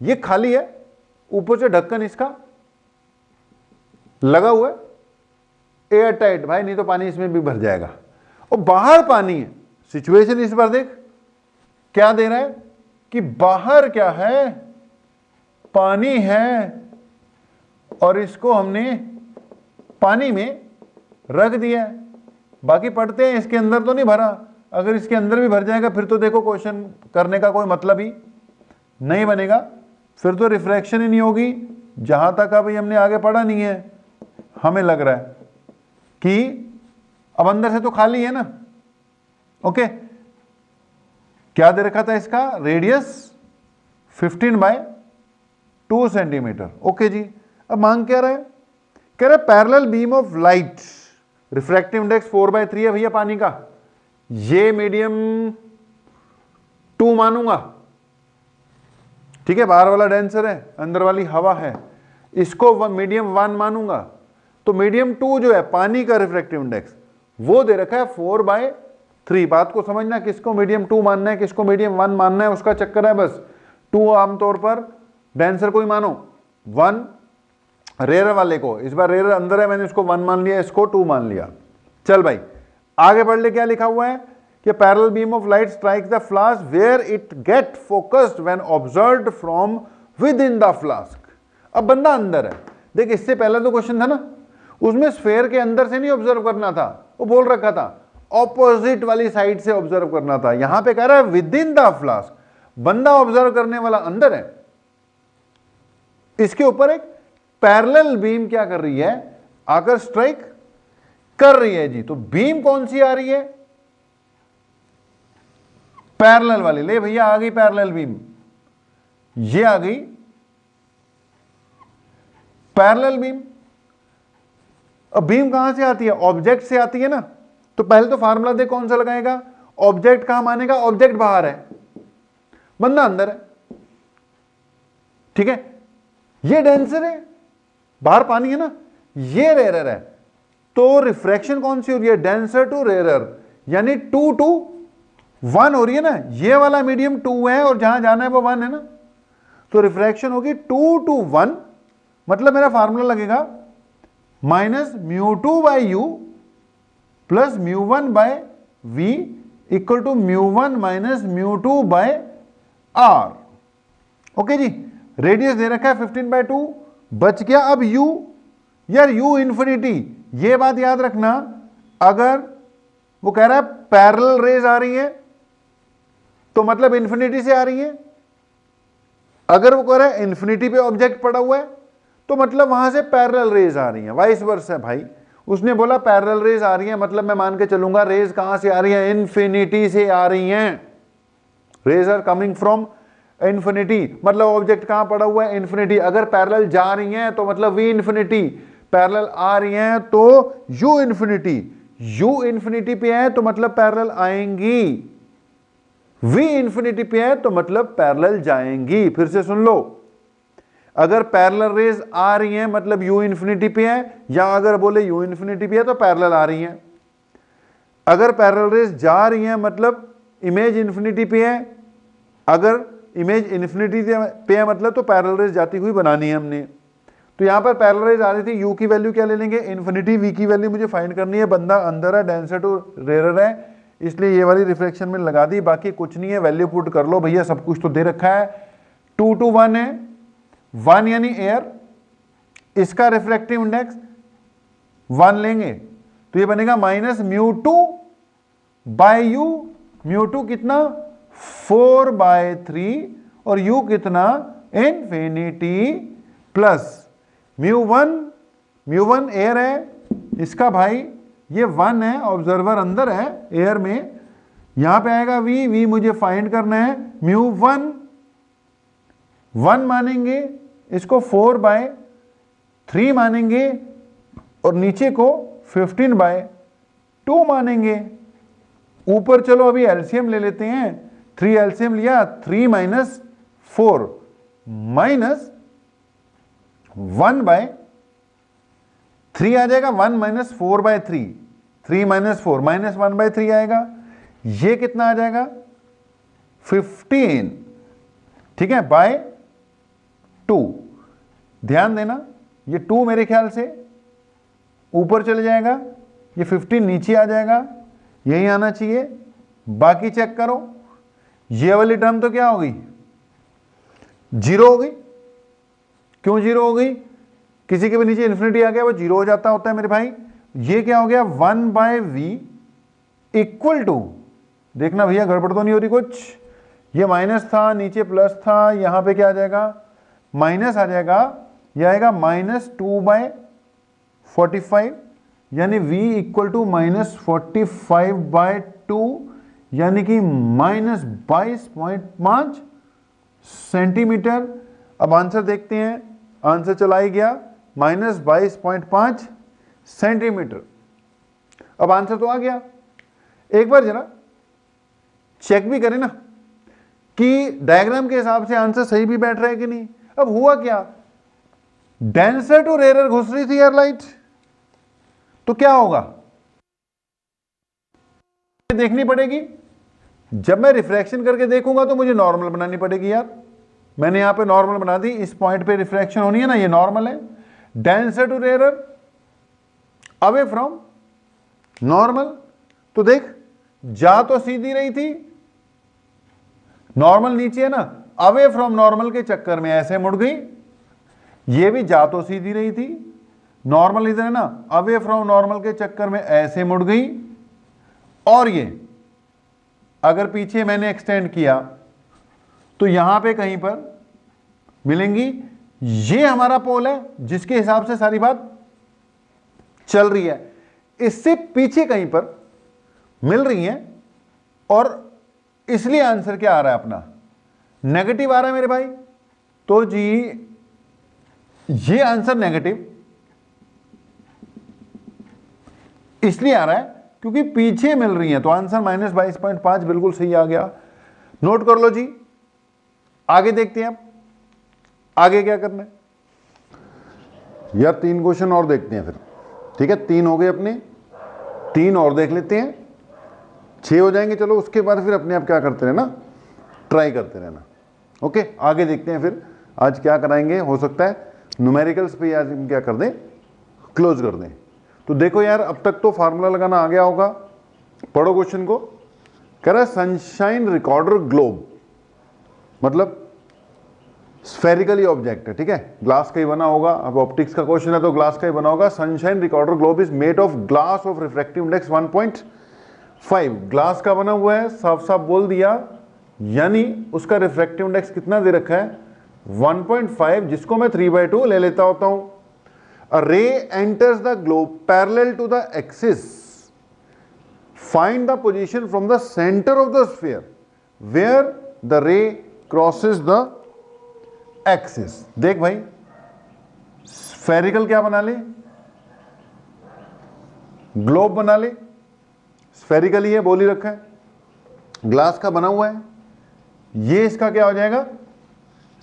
Speaker 1: ये खाली है, ऊपर से ढक्कन इसका लगा हुआ है, एयर टाइट भाई, नहीं तो पानी इसमें भी भर जाएगा, और बाहर पानी है। सिचुएशन इस बार देख क्या दे रहा है कि बाहर क्या है, पानी है, और इसको हमने पानी में रख दिया है। बाकी पढ़ते हैं, इसके अंदर तो नहीं भरा, अगर इसके अंदर भी भर जाएगा फिर तो देखो क्वेश्चन करने का कोई मतलब ही नहीं बनेगा, फिर तो रिफ्रैक्शन ही नहीं होगी। जहां तक अभी हमने आगे पढ़ा नहीं है, हमें लग रहा है कि अब अंदर से तो खाली है ना। ओके, क्या दे रखा था इसका, रेडियस 15/2 सेंटीमीटर। ओके जी, अब मांग क्या रहा है, कह रहा है parallel beam of light, refractive index 4/3 है भैया पानी का, ये मीडियम 2 मानूंगा, ठीक है, बाहर वाला डेंसर है, अंदर वाली हवा है, इसको मीडियम 1 मानूंगा। तो मीडियम 2 जो है पानी का रिफ्रैक्टिव इंडेक्स, वो दे रखा है 4/3। बात को समझना, किसको मीडियम 2 मानना है, किसको मीडियम 1 मानना है, उसका चक्कर है बस। 2 आमतौर पर डेंसर को ही मानो, 1 रेयर वाले को, इस बार रेयर अंदर है, मैंने इसको 1 मान लिया, इसको 2 मान लिया। चल भाई आगे बढ़ ले, क्या लिखा हुआ है कि parallel beam of light strike the flask where it get focused when observed from within the flask. अब बंदा अंदर है, देख इससे पहले तो क्वेश्चन था ना, उसमें स्फेयर के अंदर से नहीं ऑब्जर्व करना था, वो बोल रखा था ऑपोजिट वाली साइड से ऑब्जर्व करना था। यहां पे कह रहा है विद इन द फ्लास्क, बंदा ऑब्जर्व करने वाला अंदर है, इसके ऊपर एक पैरेलल बीम क्या कर रही है, आकर स्ट्राइक कर रही है जी। तो बीम कौन सी आ रही है? पैरेलल वाली। ले भैया आ गई पैरेलल बीम, ये आ गई पैरेलल बीम। अब बीम कहां से आती है? ऑब्जेक्ट से आती है ना। तो पहले तो फार्मूला देख कौन सा लगाएगा, ऑब्जेक्ट कहां मानेगा, ऑब्जेक्ट बाहर है, बंदा अंदर है, ठीक है। ये डेंसर है, बाहर पानी है ना, ये रेयर है। तो रिफ्रैक्शन कौन सी हो रही है? डेंसर टू रेयर, यानी 2 to 1 हो रही है ना। ये वाला मीडियम 2 है और जहां जाना है वो 1 है ना। तो रिफ्रैक्शन होगी 2 to 1, मतलब मेरा फार्मूला लगेगा minus μ2 by u plus μ1 by v equal to μ1 minus μ2 by r. Okay जी, रेडियस दे रखा है 15/2, बच गया अब u। यार u इंफिनिटी, ये बात याद रखना, अगर वो कह रहा है पैरेलल रेज आ रही है तो मतलब इंफिनिटी से आ रही है, अगर वो कह रहा है इंफिनिटी पे ऑब्जेक्ट पड़ा हुआ है तो मतलब वहां से पैरेलल रेज आ रही है, वाइस वर्सा। भाई उसने बोला पैरेलल रेज आ रही है, मतलब मैं मान के चलूंगा रेज कहां से आ रही है? इन्फिनिटी से आ रही हैं। Rays are coming from infinity, मतलब ऑब्जेक्ट कहां पड़ा हुआ है? इन्फिनिटी। अगर पैरेलल जा रही हैं तो मतलब वी इन्फिनिटी, पैरेलल आ रही हैं तो यू इन्फिनिटी। यू इन्फिनिटी पे है तो मतलब पैरेलल आएंगी, वी इन्फिनिटी पे है तो मतलब पैरेलल जाएंगी। फिर से सुन लो, अगर पैरेलल रेज आ रही हैं मतलब यू इन्फिनिटी पे है, या अगर बोले यू इन्फिनिटी पे है तो पैरेलल आ रही हैं। अगर पैरेलल रेज जा रही हैं मतलब इमेज इन्फिनिटी पे है, अगर इमेज इन्फिनिटी पे है मतलब तो पैरेलल रेज जाती हुई बनानी है हमने। तो यहां पर पैरेलल रेज आ रही थी, यू की वैल्यू क्या ले लेंगे? इन्फिनिटी। वी की वैल्यू मुझे फाइंड करनी है, बंदा अंदर है, डेंसर टू रेयर है, इसलिए ये वाली रिफ्लेक्शन में लगा दी, बाकी कुछ नहीं है। वैल्यू पुट कर लो भैया, सब कुछ तो दे रखा है। 2 to 1 है, 1 यानी एयर, इसका रिफ्लेक्टिव इंडेक्स 1 लेंगे तो ये बनेगा माइनस μ2 बाय यू। μ2 कितना? 4/3 और u कितना? इन्फिनिटी प्लस μ1 एयर है, इसका भाई ये 1 है, ऑब्जर्वर अंदर है एयर में, यहां पे आएगा v मुझे फाइंड करना है। μ1 1 मानेंगे, इसको 4/3 मानेंगे और नीचे को 15/2 मानेंगे। ऊपर चलो अभी एलसीएम ले लेते हैं, 3 एलसीएम लिया, 3 माइनस 4 माइनस 1/3 आ जाएगा, 1 माइनस 4/3, 3 माइनस 4 माइनस 1/3 आएगा। ये कितना आ जाएगा? 15, ठीक है, बाय 2। ध्यान देना, ये 2 मेरे ख्याल से ऊपर चले जाएगा, ये 15 नीचे आ जाएगा, यही आना चाहिए। बाकी चेक करो, ये वाली टर्म तो क्या हो गई? 0 हो गई। क्यों 0 हो गई? किसी के भी नीचे इन्फिनिटी आ गया वो 0 हो जाता होता है मेरे भाई। ये क्या हो गया? 1/v इक्वल टू, देखना भैया गड़बड़ तो नहीं हो रही कुछ, ये माइनस था, नीचे प्लस था, यहां पे क्या आ जाएगा? माइनस आ जाएगा, यह आएगा -2/45, यानी v इक्वल टू -45/2, यानी कि -22.5 सेंटीमीटर। अब आंसर देखते हैं, आंसर चला ही गया, -22.5 सेंटीमीटर। अब आंसर तो आ गया, एक बार जरा चेक भी करें ना कि डायग्राम के हिसाब से आंसर सही भी बैठ रहा है कि नहीं। अब हुआ क्या? डेंसर टू रेयर घुस रही थी यार लाइट, तो क्या होगा देखनी पड़ेगी। जब मैं रिफ्रैक्शन करके देखूंगा तो मुझे नॉर्मल बनानी पड़ेगी यार। मैंने यहां पे नॉर्मल बना दी, इस पॉइंट पे रिफ्रैक्शन होनी है ना, ये नॉर्मल है। Denser to rare away from normal, तो देख जा तो सीधी रही थी, नॉर्मल नीचे है ना, अवे फ्रॉम नॉर्मल के चक्कर में ऐसे मुड़ गई। ये भी जा तो सीधी रही थी, नॉर्मल इधर है ना, अवे फ्रॉम नॉर्मल के चक्कर में ऐसे मुड़ गई। और ये अगर पीछे मैंने एक्सटेंड किया तो यहां पे कहीं पर मिलेंगी। ये हमारा पोल है जिसके हिसाब से सारी बात चल रही है। इससे पीछे कहीं पर मिल रही हैं और इसलिए आंसर क्या आ रहा है अपना, नेगेटिव आ रहा है मेरे भाई। तो जी ये आंसर नेगेटिव इसलिए आ रहा है क्योंकि पीछे मिल रही है, तो आंसर -22.5 बिल्कुल सही आ गया। नोट कर लो जी। आगे देखते हैं, आप आगे क्या करना है यार, 3 क्वेश्चन और देखते हैं फिर, ठीक है। 3 हो गए अपने, 3 और देख लेते हैं, 6 हो जाएंगे। चलो उसके बाद फिर अपने आप क्या करते रहना, ट्राई करते रहना। ओके, आगे देखते हैं फिर आज क्या कराएंगे। हो सकता है न्यूमेरिकल्स पे आज हम क्या कर दें, क्लोज कर दें। तो देखो यार, अब तक तो फार्मूला लगाना आ गया होगा। पढ़ो क्वेश्चन को। कह रहा है सनशाइन रिकॉर्डर ग्लोब, मतलब स्फेरिकली ऑब्जेक्ट है, ठीक है, ग्लास का ही बना होगा। अब ऑप्टिक्स का क्वेश्चन है तो ग्लास का ही बना होगा। Sunshine recorder globe is made of glass of refractive index 1.5, glass का बना हुआ है, साफ साफ बोल दिया, यानी उसका रिफ्रैक्टिव इंडेक्स कितना दे रखा है 1.5, जिसको मैं 3/2 ले लेता होता हूं। A ray enters the globe parallel to the axis. Find the position from the center of the sphere where the ray crosses the axis. देख भाई, स्फेरिकल क्या बना ले, ग्लोब बना ले, स्फेरिकल ही है, बोल ही रखा है, ग्लास का बना हुआ है। ये इसका क्या हो जाएगा,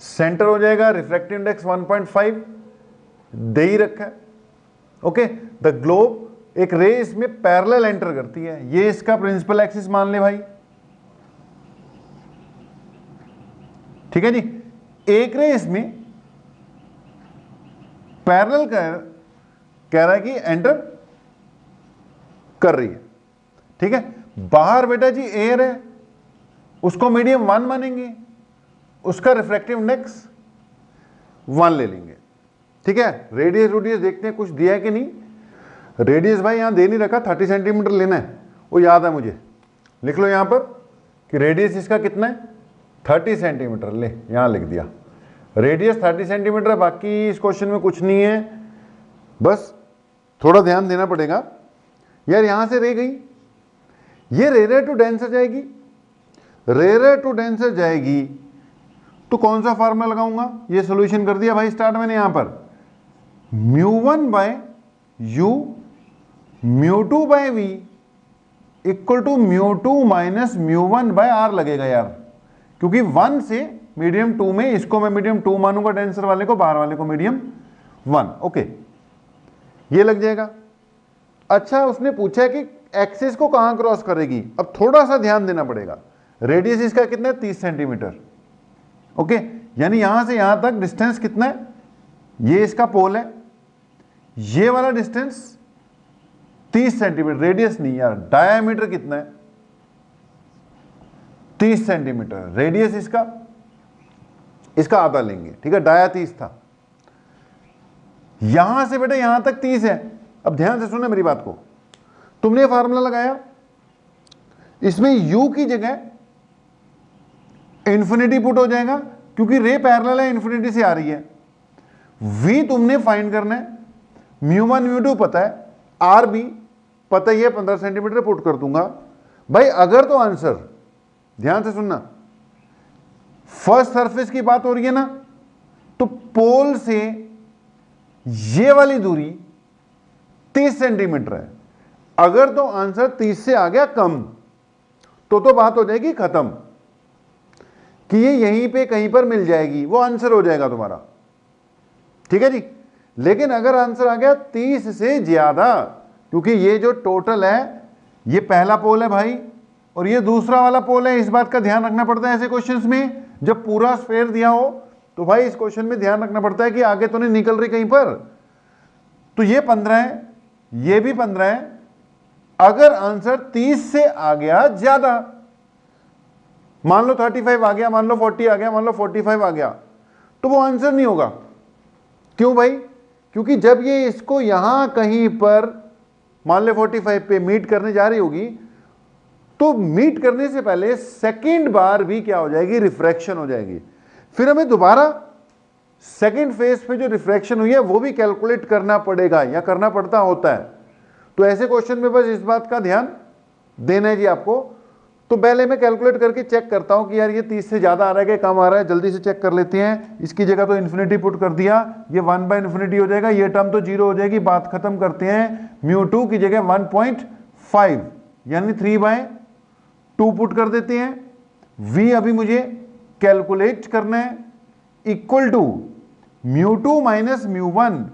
Speaker 1: सेंटर हो जाएगा, रिफ्रैक्टिव इंडेक्स 1.5 दे ही रखा है। ओके, द ग्लोब, एक रे इसमें पैरेलल एंटर करती है, ये इसका प्रिंसिपल एक्सिस मान ले भाई, ठीक है जी। एक रे इसमें पैरेलल कह रहा है कि एंटर कर रही है, ठीक है। बाहर बेटा जी एयर है, उसको मीडियम 1 मानेंगे, उसका रिफ्रैक्टिव इंडेक्स 1 ले लेंगे, ठीक है। रेडियस रूडियस देखते हैं कुछ दिया है कि नहीं। रेडियस भाई यहां दे नहीं रखा, 30 सेंटीमीटर लेना है, वो याद है मुझे, लिख लो यहां पर कि रेडियस इसका कितना है 30 सेंटीमीटर, ले यहां लिख दिया, रेडियस 30 सेंटीमीटर है। बाकी इस क्वेश्चन में कुछ नहीं है, बस थोड़ा ध्यान देना पड़ेगा यार। यहां से रे गई, ये रेयर टू डेंसर जाएगी, रेयर टू डेंसर जाएगी तो कौन सा फार्मूला लगाऊंगा, ये सॉल्यूशन कर दिया भाई स्टार्ट मैंने यहां पर, μ1/u μ2/v equal to μ2 minus μ1/r लगेगा यार, क्योंकि 1 से मीडियम 2 में इसको मैं मीडियम 2 मानूंगा, डेंसर वाले को, बाहर वाले को मीडियम 1। ओके, ये लग जाएगा। अच्छा, उसने पूछा कि एक्सिस को कहां क्रॉस करेगी, अब थोड़ा सा ध्यान देना पड़ेगा। रेडियस इसका कितना है 30 सेंटीमीटर, ओके, यानी यहां से यहां तक डिस्टेंस कितना है, ये इसका पोल है, ये वाला डिस्टेंस 30 सेंटीमीटर, रेडियस नहीं यार, डायामीटर कितना है 30 सेंटीमीटर, रेडियस इसका आधा लेंगे, ठीक है, डाया 30 था, यहां से बेटा यहां तक 30 है। अब ध्यान से सुनना मेरी बात को, तुमने फार्मूला लगाया, इसमें u की जगह इंफिनिटी पुट हो जाएगा, क्योंकि रे पैरेलल है, इंफिनिटी से आ रही है। v तुमने फाइंड करना है, μ1 μ2 पता है, r भी पता ही है, 15 सेंटीमीटर पुट कर दूंगा भाई। अगर तो आंसर, ध्यान से सुनना, फर्स्ट सरफेस की बात हो रही है ना, तो पोल से ये वाली दूरी 30 सेंटीमीटर है। अगर तो आंसर 30 से आ गया कम, तो बात हो जाएगी खत्म, कि ये यहीं पे कहीं पर मिल जाएगी, वो आंसर हो जाएगा तुम्हारा, ठीक है जी। लेकिन अगर आंसर आ गया 30 से ज्यादा, क्योंकि ये जो टोटल है, ये पहला पोल है भाई और ये दूसरा वाला पोल है, इस बात का ध्यान रखना पड़ता है ऐसे क्वेश्चंस में। जब पूरा स्फेयर दिया हो तो भाई इस क्वेश्चन में ध्यान रखना पड़ता है कि आगे तो नहीं निकल रही कहीं पर। तो ये 15 है, ये भी 15 है। अगर आंसर 30 से आ गया ज्यादा, मान लो 35 आ गया, मान लो 40 आ गया, मान लो 45 आ गया, तो वो आंसर नहीं होगा। क्यों भाई? क्योंकि जब ये इसको यहां कहीं पर मान ले 45 पे मीट करने जा रही होगी, तो मीट करने से पहले सेकंड बार भी क्या हो जाएगी, रिफ्रैक्शन हो जाएगी। फिर हमें दोबारा सेकंड फेज पे जो रिफ्रैक्शन हुई है वो भी कैलकुलेट करना पड़ेगा, या करना पड़ता होता है। तो ऐसे क्वेश्चन में बस इस बात का ध्यान देना है जी आपको। तो पहले मैं कैलकुलेट करके चेक करता हूं कि यार ये 30 से ज्यादा आ रहा है कि कम आ रहा है, जल्दी से चेक कर लेते हैं। इसकी जगह तो इन्फिनिटी पुट कर दिया, ये 1/इन्फिनिटी हो जाएगा, ये टर्म तो 0 हो जाएगी, बात खत्म करते हैं। μ2 की जगह 1.5 यानी 3/2 पुट कर देते हैं। v अभी मुझे कैलकुलेट करना है, इक्वल टू μ2 माइनस μ1,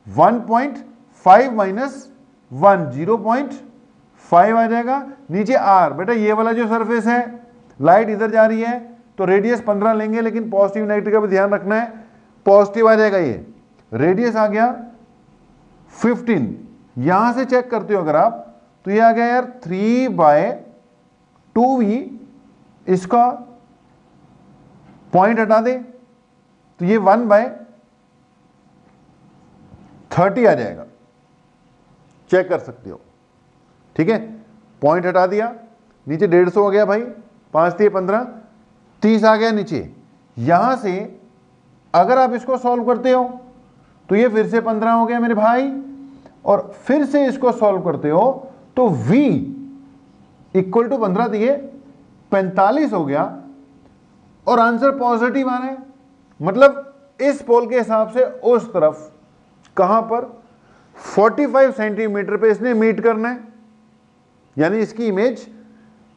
Speaker 1: 1.5 माइनस 1, 0.5 आ जाएगा। नीचे r, बेटा ये वाला जो सरफेस है, लाइट इधर जा रही है तो रेडियस 15 लेंगे, लेकिन पॉजिटिव नेगेटिव का भी ध्यान रखना है। पॉजिटिव आ जाएगा, ये रेडियस आ गया 15। यहां से चेक करते हो अगर आप, तो ये आ गया यार 3/2v, इसका पॉइंट हटा दे तो ये 1/30 आ जाएगा, चेक कर सकते हो। ठीक है, पॉइंट हटा दिया, नीचे 150 हो गया भाई, 5 3 15, 30 आ गया नीचे। यहां से अगर आप इसको सॉल्व करते हो तो ये फिर से 15 हो गया मेरे भाई, और फिर से इसको सॉल्व करते हो तो v इक्वल टू 15 दिए 45 हो गया, और आंसर पॉजिटिव आ रहा है। मतलब इस पोल के हिसाब से उस तरफ कहां पर 45 सेंटीमीटर पे इसने मीट करना है, यानी इसकी इमेज,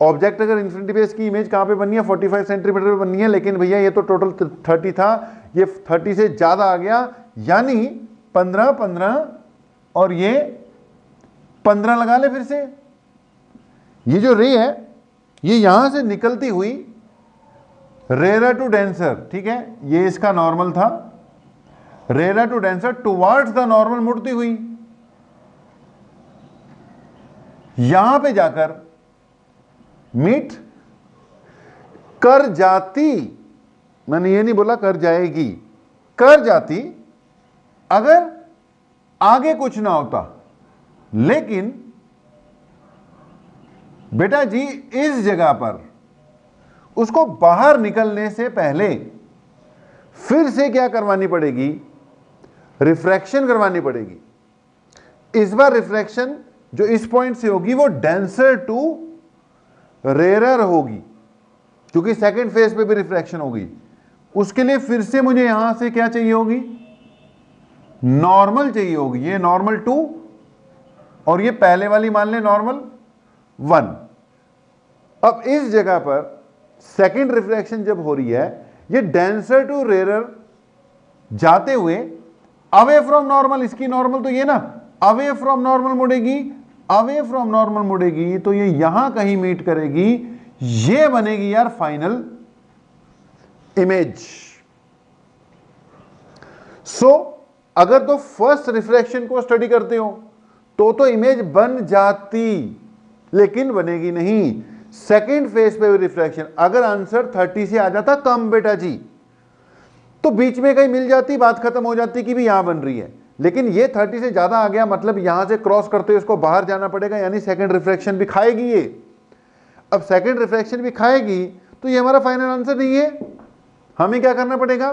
Speaker 1: ऑब्जेक्ट अगर इन्फिनिटी पे, इसकी इमेज कहां पे बननी है, 45 सेंटीमीटर पे बननी है। लेकिन भैया ये तो टोटल 30 था, ये 30 से ज्यादा आ गया, यानी 15 15 और ये 15 लगा ले फिर से। ये जो रे है ये यहां से निकलती हुई रेयर टू डेंसर, ठीक है, ये इसका नॉर्मल था, rare to denser towards the normal मुड़ती हुई यहां पे जाकर मीट कर जाती। मैंने ये नहीं बोला कर जाएगी, कर जाती अगर आगे कुछ ना होता। लेकिन बेटा जी इस जगह पर उसको बाहर निकलने से पहले फिर से क्या करवानी पड़ेगी, रिफ्रैक्शन करवानी पड़ेगी। इस बार रिफ्रैक्शन जो इस पॉइंट से होगी वो डेंसर टू रेयरर होगी, क्योंकि सेकंड फेज पे भी रिफ्रैक्शन होगी। उसके लिए फिर से मुझे यहां से क्या चाहिए होगी, नॉर्मल चाहिए होगी। ये नॉर्मल 2 और ये पहले वाली मान ले नॉर्मल 1। अब इस जगह पर सेकंड रिफ्रैक्शन जब हो रही है, ये डेंसर टू रेयरर जाते हुए अवे फ्रॉम नॉर्मल, इसकी नॉर्मल तो ये ना, अवे फ्रॉम नॉर्मल मुड़ेगी, अवे फ्रॉम नॉर्मल मुड़ेगी तो ये यहां कहीं मीट करेगी, ये बनेगी यार फाइनल इमेज। सो अगर तो फर्स्ट रिफ्रैक्शन को स्टडी करते हो तो इमेज बन जाती, लेकिन बनेगी नहीं। सेकेंड फेज पे रिफ्रैक्शन, अगर आंसर 30 से आ जाता कम बेटा जी, तो बीच में कहीं मिल जाती, बात खत्म हो जाती कि भी यहां बन रही है। लेकिन ये 30 से ज्यादा आ गया, मतलब यहां से क्रॉस करते हुए इसको बाहर जाना पड़ेगा, यानी सेकंड रिफ्रैक्शन भी खाएगी ये। अब सेकंड रिफ्रैक्शन भी खाएगी तो ये हमारा फाइनल आंसर नहीं है। हमें क्या करना पड़ेगा,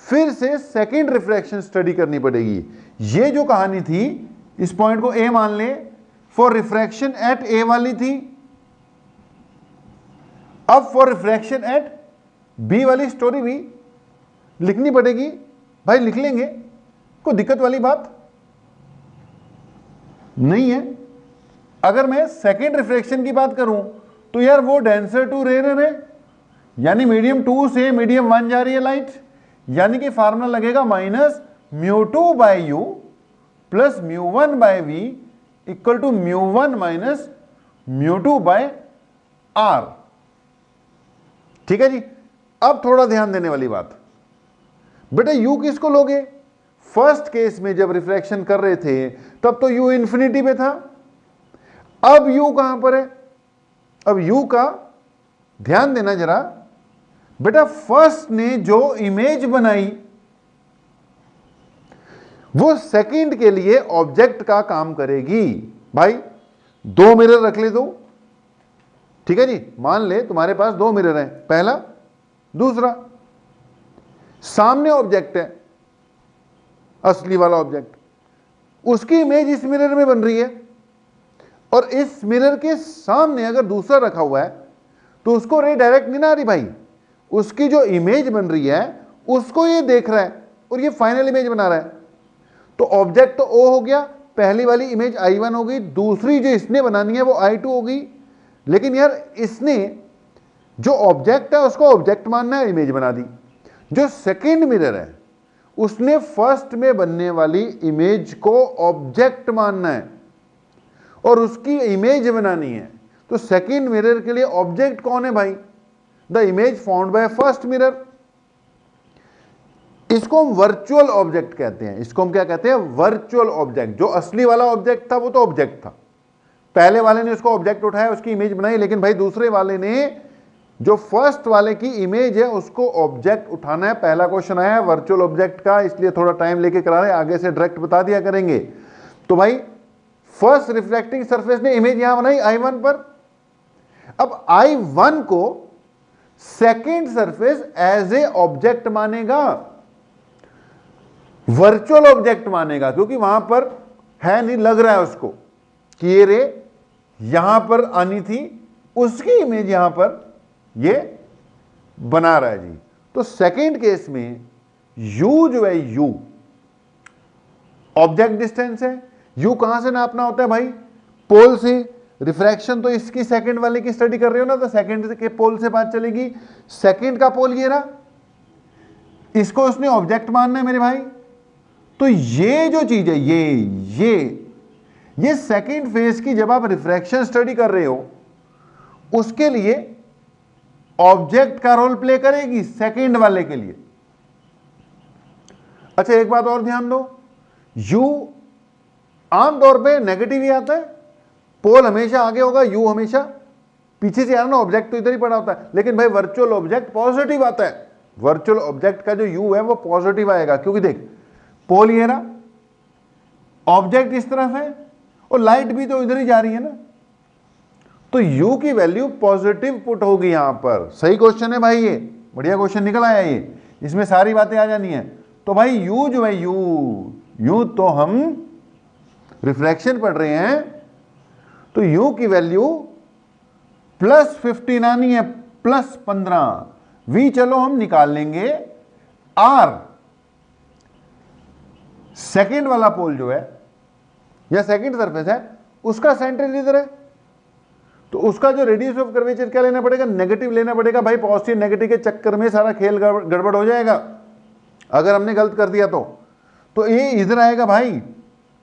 Speaker 1: फिर से सेकंड रिफ्रैक्शन स्टडी करनी पड़ेगी। ये जो कहानी थी, इस पॉइंट को ए मान ले, फॉर रिफ्रैक्शन एट ए वाली थी। अब फॉर रिफ्रैक्शन एट बी वाली स्टोरी भी लिखनी पड़ेगी। भाई लिख लेंगे, कोई दिक्कत वाली बात नहीं है। अगर मैं सेकेंड रिफ्रैक्शन की बात करूं तो यार वो डेंसर टू रेयर है, यानी मीडियम 2 से मीडियम 1 जा रही है लाइट, यानी कि फार्मूला लगेगा minus μ2 by u plus μ1 by v equal to μ1 minus μ2 by r. ठीक है जी। अब थोड़ा ध्यान देने वाली बात, बेटा यू किसको लोगे, फर्स्ट केस में जब रिफ्रैक्शन कर रहे थे तब तो यू इंफिनिटी पे था, अब यू कहां पर है। अब यू का ध्यान देना जरा, बेटा फर्स्ट ने जो इमेज बनाई वो सेकंड के लिए ऑब्जेक्ट का काम करेगी। भाई 2 मिरर रख ले दो, ठीक है जी, मान ले तुम्हारे पास 2 मिरर हैं, पहला दूसरा, सामने ऑब्जेक्ट है असली वाला ऑब्जेक्ट, उसकी इमेज इस मिरर में बन रही है, और इस मिरर के सामने अगर दूसरा रखा हुआ है तो उसको रे डायरेक्ट नहीं ना आ रही भाई, उसकी जो इमेज बन रही है उसको ये देख रहा है और ये फाइनल इमेज बना रहा है। तो ऑब्जेक्ट तो ओ हो गया, पहली वाली इमेज I1 हो गई, दूसरी जो इसने बनानी है वो I2 हो गई। लेकिन यार इसने जो ऑब्जेक्ट है उसको ऑब्जेक्ट मानना है, इमेज बना दी। जो सेकंड मिरर है उसने फर्स्ट में बनने वाली इमेज को ऑब्जेक्ट मानना है और उसकी इमेज बनानी है। तो सेकंड मिरर के लिए ऑब्जेक्ट कौन है भाई? The image found by first mirror. इसको हम वर्चुअल ऑब्जेक्ट कहते हैं। इसको हम क्या कहते हैं? Virtual object. जो असली वाला ऑब्जेक्ट था वो तो ऑब्जेक्ट था, पहले वाले ने उसको ऑब्जेक्ट उठाया, उसकी इमेज बनाई। लेकिन भाई दूसरे वाले ने जो फर्स्ट वाले की इमेज है उसको ऑब्जेक्ट उठाना है। पहला क्वेश्चन आया है वर्चुअल ऑब्जेक्ट का, इसलिए थोड़ा टाइम लेके करा रहे हैं, आगे से डायरेक्ट बता दिया करेंगे। तो भाई फर्स्ट रिफ्लेक्टिंग सरफेस ने इमेज यहां बनाई I1 पर। अब I1 को second surface as a object मानेगा, वर्चुअल ऑब्जेक्ट मानेगा, क्योंकि वहां पर है नहीं, लग रहा है उसको कि ये रे यहां पर आनी थी, उसकी इमेज यहां पर ये बना रहा है जी। तो सेकेंड केस में u जो है u ऑब्जेक्ट डिस्टेंस है। u कहां से नापना होता है भाई? पोल से। रिफ्रैक्शन तो इसकी सेकंड वाले की स्टडी कर रहे हो ना, तो सेकंड के पोल से बात चलेगी। सेकंड का पोल ये रहा, इसको उसने ऑब्जेक्ट मानना है मेरे भाई। तो ये जो चीज है ये सेकंड फेज की जब आप रिफ्रैक्शन स्टडी कर रहे हो उसके लिए ऑब्जेक्ट का रोल प्ले करेगी सेकंड वाले के लिए। अच्छा एक बात और ध्यान दो, u आमतौर पे नेगेटिव ही आता है, पोल हमेशा आगे होगा, u हमेशा पीछे से आना, ऑब्जेक्ट तो इधर ही पड़ा होता है। लेकिन भाई वर्चुअल ऑब्जेक्ट पॉजिटिव आता है, वर्चुअल ऑब्जेक्ट का जो u है वो पॉजिटिव आएगा, क्योंकि देख पोल ये रहा, ऑब्जेक्ट इस तरफ है और लाइट भी तो इधर ही जा रही है ना, तो u की वैल्यू पॉजिटिव पुट होगी यहां पर। सही क्वेश्चन है भाई, ये बढ़िया क्वेश्चन निकल आया, ये इसमें सारी बातें आ जानी है। तो भाई u जो है u तो हम रिफ्लेक्शन पढ़ रहे हैं, तो u की वैल्यू +15 आनी है, +15। v चलो हम निकाल लेंगे, r सेकेंड वाला पोल जो है या सेकेंड सरफेस है उसका सेंटर इधर है, तो उसका जो रेडियस ऑफ कर्वेचर क्या लेना पड़ेगा? नेगेटिव लेना पड़ेगा भाई। पॉजिटिव नेगेटिव के चक्कर में सारा खेल गड़बड़ हो जाएगा अगर हमने गलत कर दिया तो ये इधर आएगा भाई,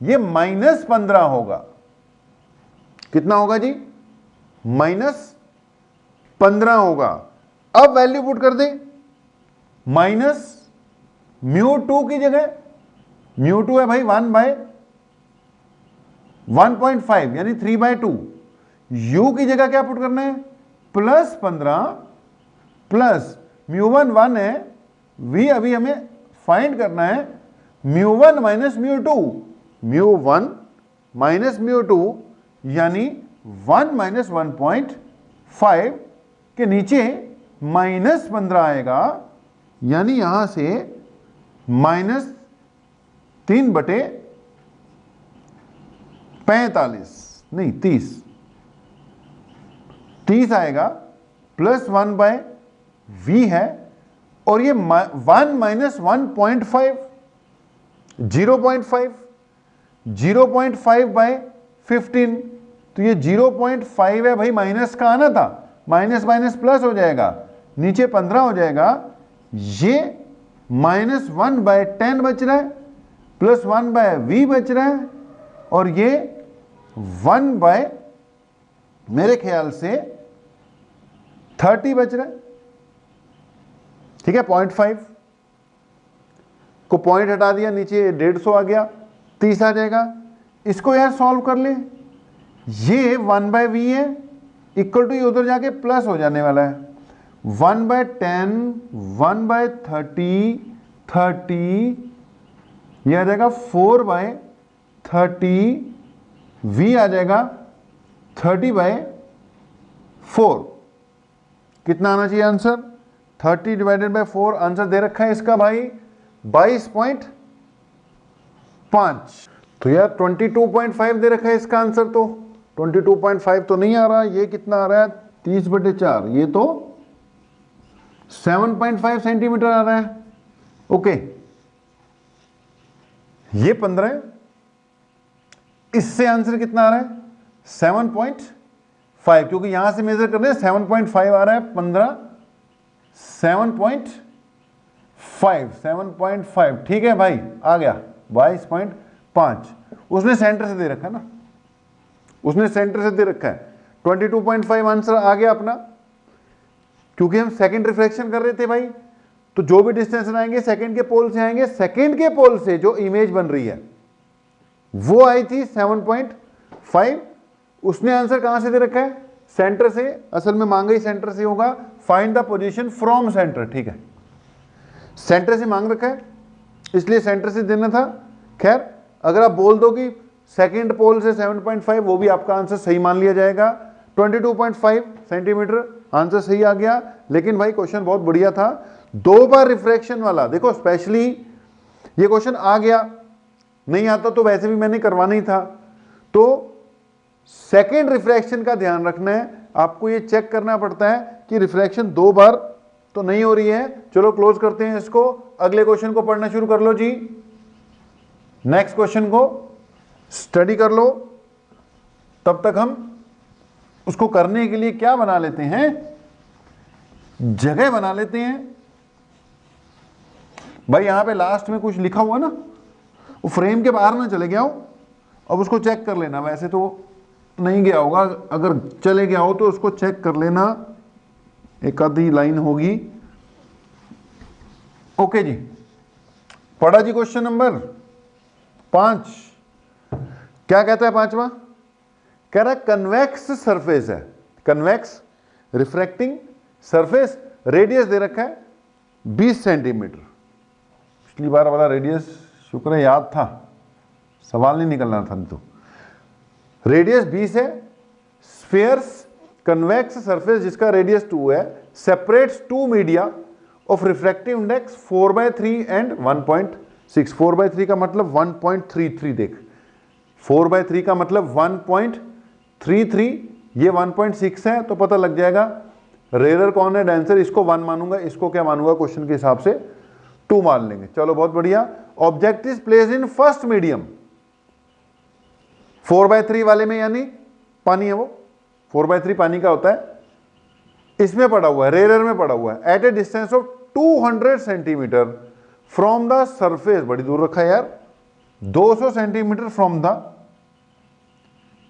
Speaker 1: ये -15 होगा। कितना होगा जी? -15 होगा। अब वैल्यू पुट कर दे, -μ2 की जगह, μ2 है भाई 1/1.5 यानी 3/2। u की जगह क्या पुट करना है? +15 प्लस μ1 1 है, v अभी हमें फाइंड करना है μ1 - μ2, μ1 - μ2 यानी 1 - 1.5 के नीचे -15 आएगा, यानी यहां से -3/45 नहीं 30 आएगा, +1/v है, और ये 1 - 1.5 0.5/15, तो ये 0.5 है भाई, माइनस का आना था, माइनस माइनस प्लस हो जाएगा, नीचे 15 हो जाएगा। ये -1/10 बच रहा है, +1/v बच रहा है, और ये 1/ मेरे ख्याल से 30 बच रहा है। ठीक है, 0.5 को पॉइंट हटा दिया, नीचे 150 आ गया, 30 आ जाएगा। इसको यार सॉल्व कर ले, ये 1/v है, इक्वल टू ये उधर जाके प्लस हो जाने वाला है, 1/10 1/30 30, ये आ जाएगा 4/30, v आ जाएगा 30/4। कितना आना चाहिए आंसर? 30/4 आंसर दे रखा है इसका भाई 22.5। तो यार 22.5 दे रखा है इसका आंसर, तो 22.5 तो नहीं आ रहा, ये कितना आ रहा है 30/4, ये तो 7.5 सेंटीमीटर आ रहा है। ओके, ये 15 है, इससे आंसर कितना आ रहा है 7.5, क्योंकि यहां से मेजर कर रहे हैं 7.5 आ रहा है, 15 7.5, ठीक है भाई, आ गया 22.5। उसने सेंटर से दे रखा है ना, उसने सेंटर से दे रखा है। 22.5 आंसर आ गया अपना, क्योंकि हम सेकंड रिफ्लेक्शन कर रहे थे भाई, तो जो भी डिस्टेंस आएंगे सेकंड के पोल से आएंगे, सेकंड के पोल से जो इमेज बन रही है वो आई थी 7.5। उसने आंसर कहां से दे रखा है, सेंटर से, असल में मांगा ही सेंटर से होगा। Find the position from centre, ठीक है, सेंटर से मांग रखा है इसलिए सेंटर से देना था। खैर, अगर आप बोल दो कि सेकंड पोल से 7.5, वो भी आपका आंसर सही मान लिया जाएगा। 22.5 सेंटीमीटर आंसर सही आ गया। लेकिन भाई क्वेश्चन बहुत बढ़िया था, 2 बार रिफ्रैक्शन वाला। देखो स्पेशली ये क्वेश्चन आ गया, नहीं आता तो वैसे भी मैंने करवाना ही था। तो सेकंड रिफ्रैक्शन का ध्यान रखना है, आपको ये चेक करना पड़ता है कि रिफ्रैक्शन 2 बार तो नहीं हो रही है। चलो क्लोज करते हैं इसको, अगले क्वेश्चन को पढ़ना शुरू कर लो जी। नेक्स्ट क्वेश्चन को स्टडी कर लो, तब तक हम उसको करने के लिए क्या बना लेते हैं, जगह बना लेते हैं। भाई यहां पे लास्ट में कुछ लिखा हुआ ना, वो फ्रेम के बाहर ना चले गया हो, अब उसको चेक कर लेना। वैसे तो नहीं गया होगा, अगर चले गया हो तो उसको चेक कर लेना, एक आधी लाइन होगी। ओके जी, पढ़ा जी क्वेश्चन नंबर 5। क्या कहता है 5वां, कह रहा है कन्वेक्स सरफेस है, कन्वेक्स रिफ्रैक्टिंग सरफेस, रेडियस दे रखा है 20 सेंटीमीटर। पिछली बार वाला रेडियस शुक्र है याद था, सवाल नहीं निकलना था। तो रेडियस 20 है, स्फीयर्स कन्वेक्स सरफेस जिसका रेडियस 2 है, separates 2 media of refractive index 4/3 and 1.6। 4/3 का मतलब 1.33, देख 4/3 का मतलब 1.33, ये 1.6 है, तो पता लग जाएगा रेरर कौन है, डेंसर। इसको 1 मानूंगा, इसको क्या मानूंगा, क्वेश्चन के हिसाब से 2 मान लेंगे। चलो बहुत बढ़िया। Object is placed in first medium, 4/3 वाले में यानी पानी है, वो 4/3 पानी का होता है, इसमें पड़ा हुआ है, रेरर में पड़ा हुआ है। At a distance of 200 centimetre from the surface, बड़ी दूर रखा है यार, 200 सेंटीमीटर फ्रॉम द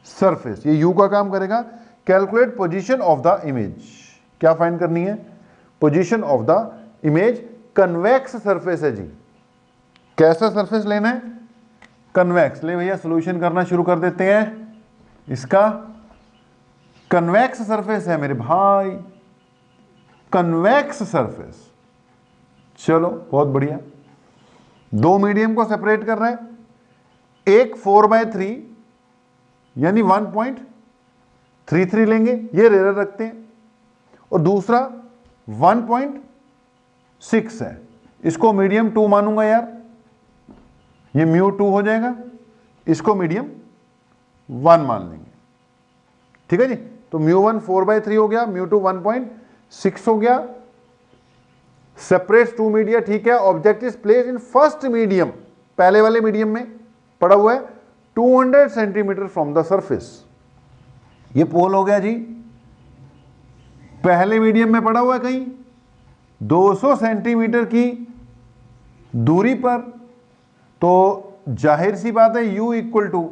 Speaker 1: सरफेस, ये यू का काम करेगा। Calculate position of the image, क्या फाइंड करनी है, position of the image. Convex surface है जी, कैसा सरफेस लेना है, कन्वेक्स। ले भैया सॉल्यूशन करना शुरू कर देते हैं। इसका कन्वेक्स सरफेस है मेरे भाई, कन्वेक्स सरफेस। चलो बहुत बढ़िया, 2 मीडियम को सेपरेट कर रहे हैं, एक 4/3 यानी 1.33 लेंगे, ये रेरर रखते हैं, और दूसरा 1.6 है, इसको मीडियम 2 मानूंगा यार, ये μ2 हो जाएगा, इसको मीडियम 1 मान लेंगे, ठीक है जी। तो μ1 4/3 हो गया, μ2 1.6 हो गया, सेपरेट्स 2 मीडिया, ठीक है। Object is placed in first medium, पहले वाले मीडियम में पड़ा हुआ है, 200 सेंटीमीटर फ्रॉम द सरफेस। ये पोल हो गया जी, पहले मीडियम में पड़ा हुआ है कहीं 200 सेंटीमीटर की दूरी पर, तो जाहिर सी बात है u इक्वल टू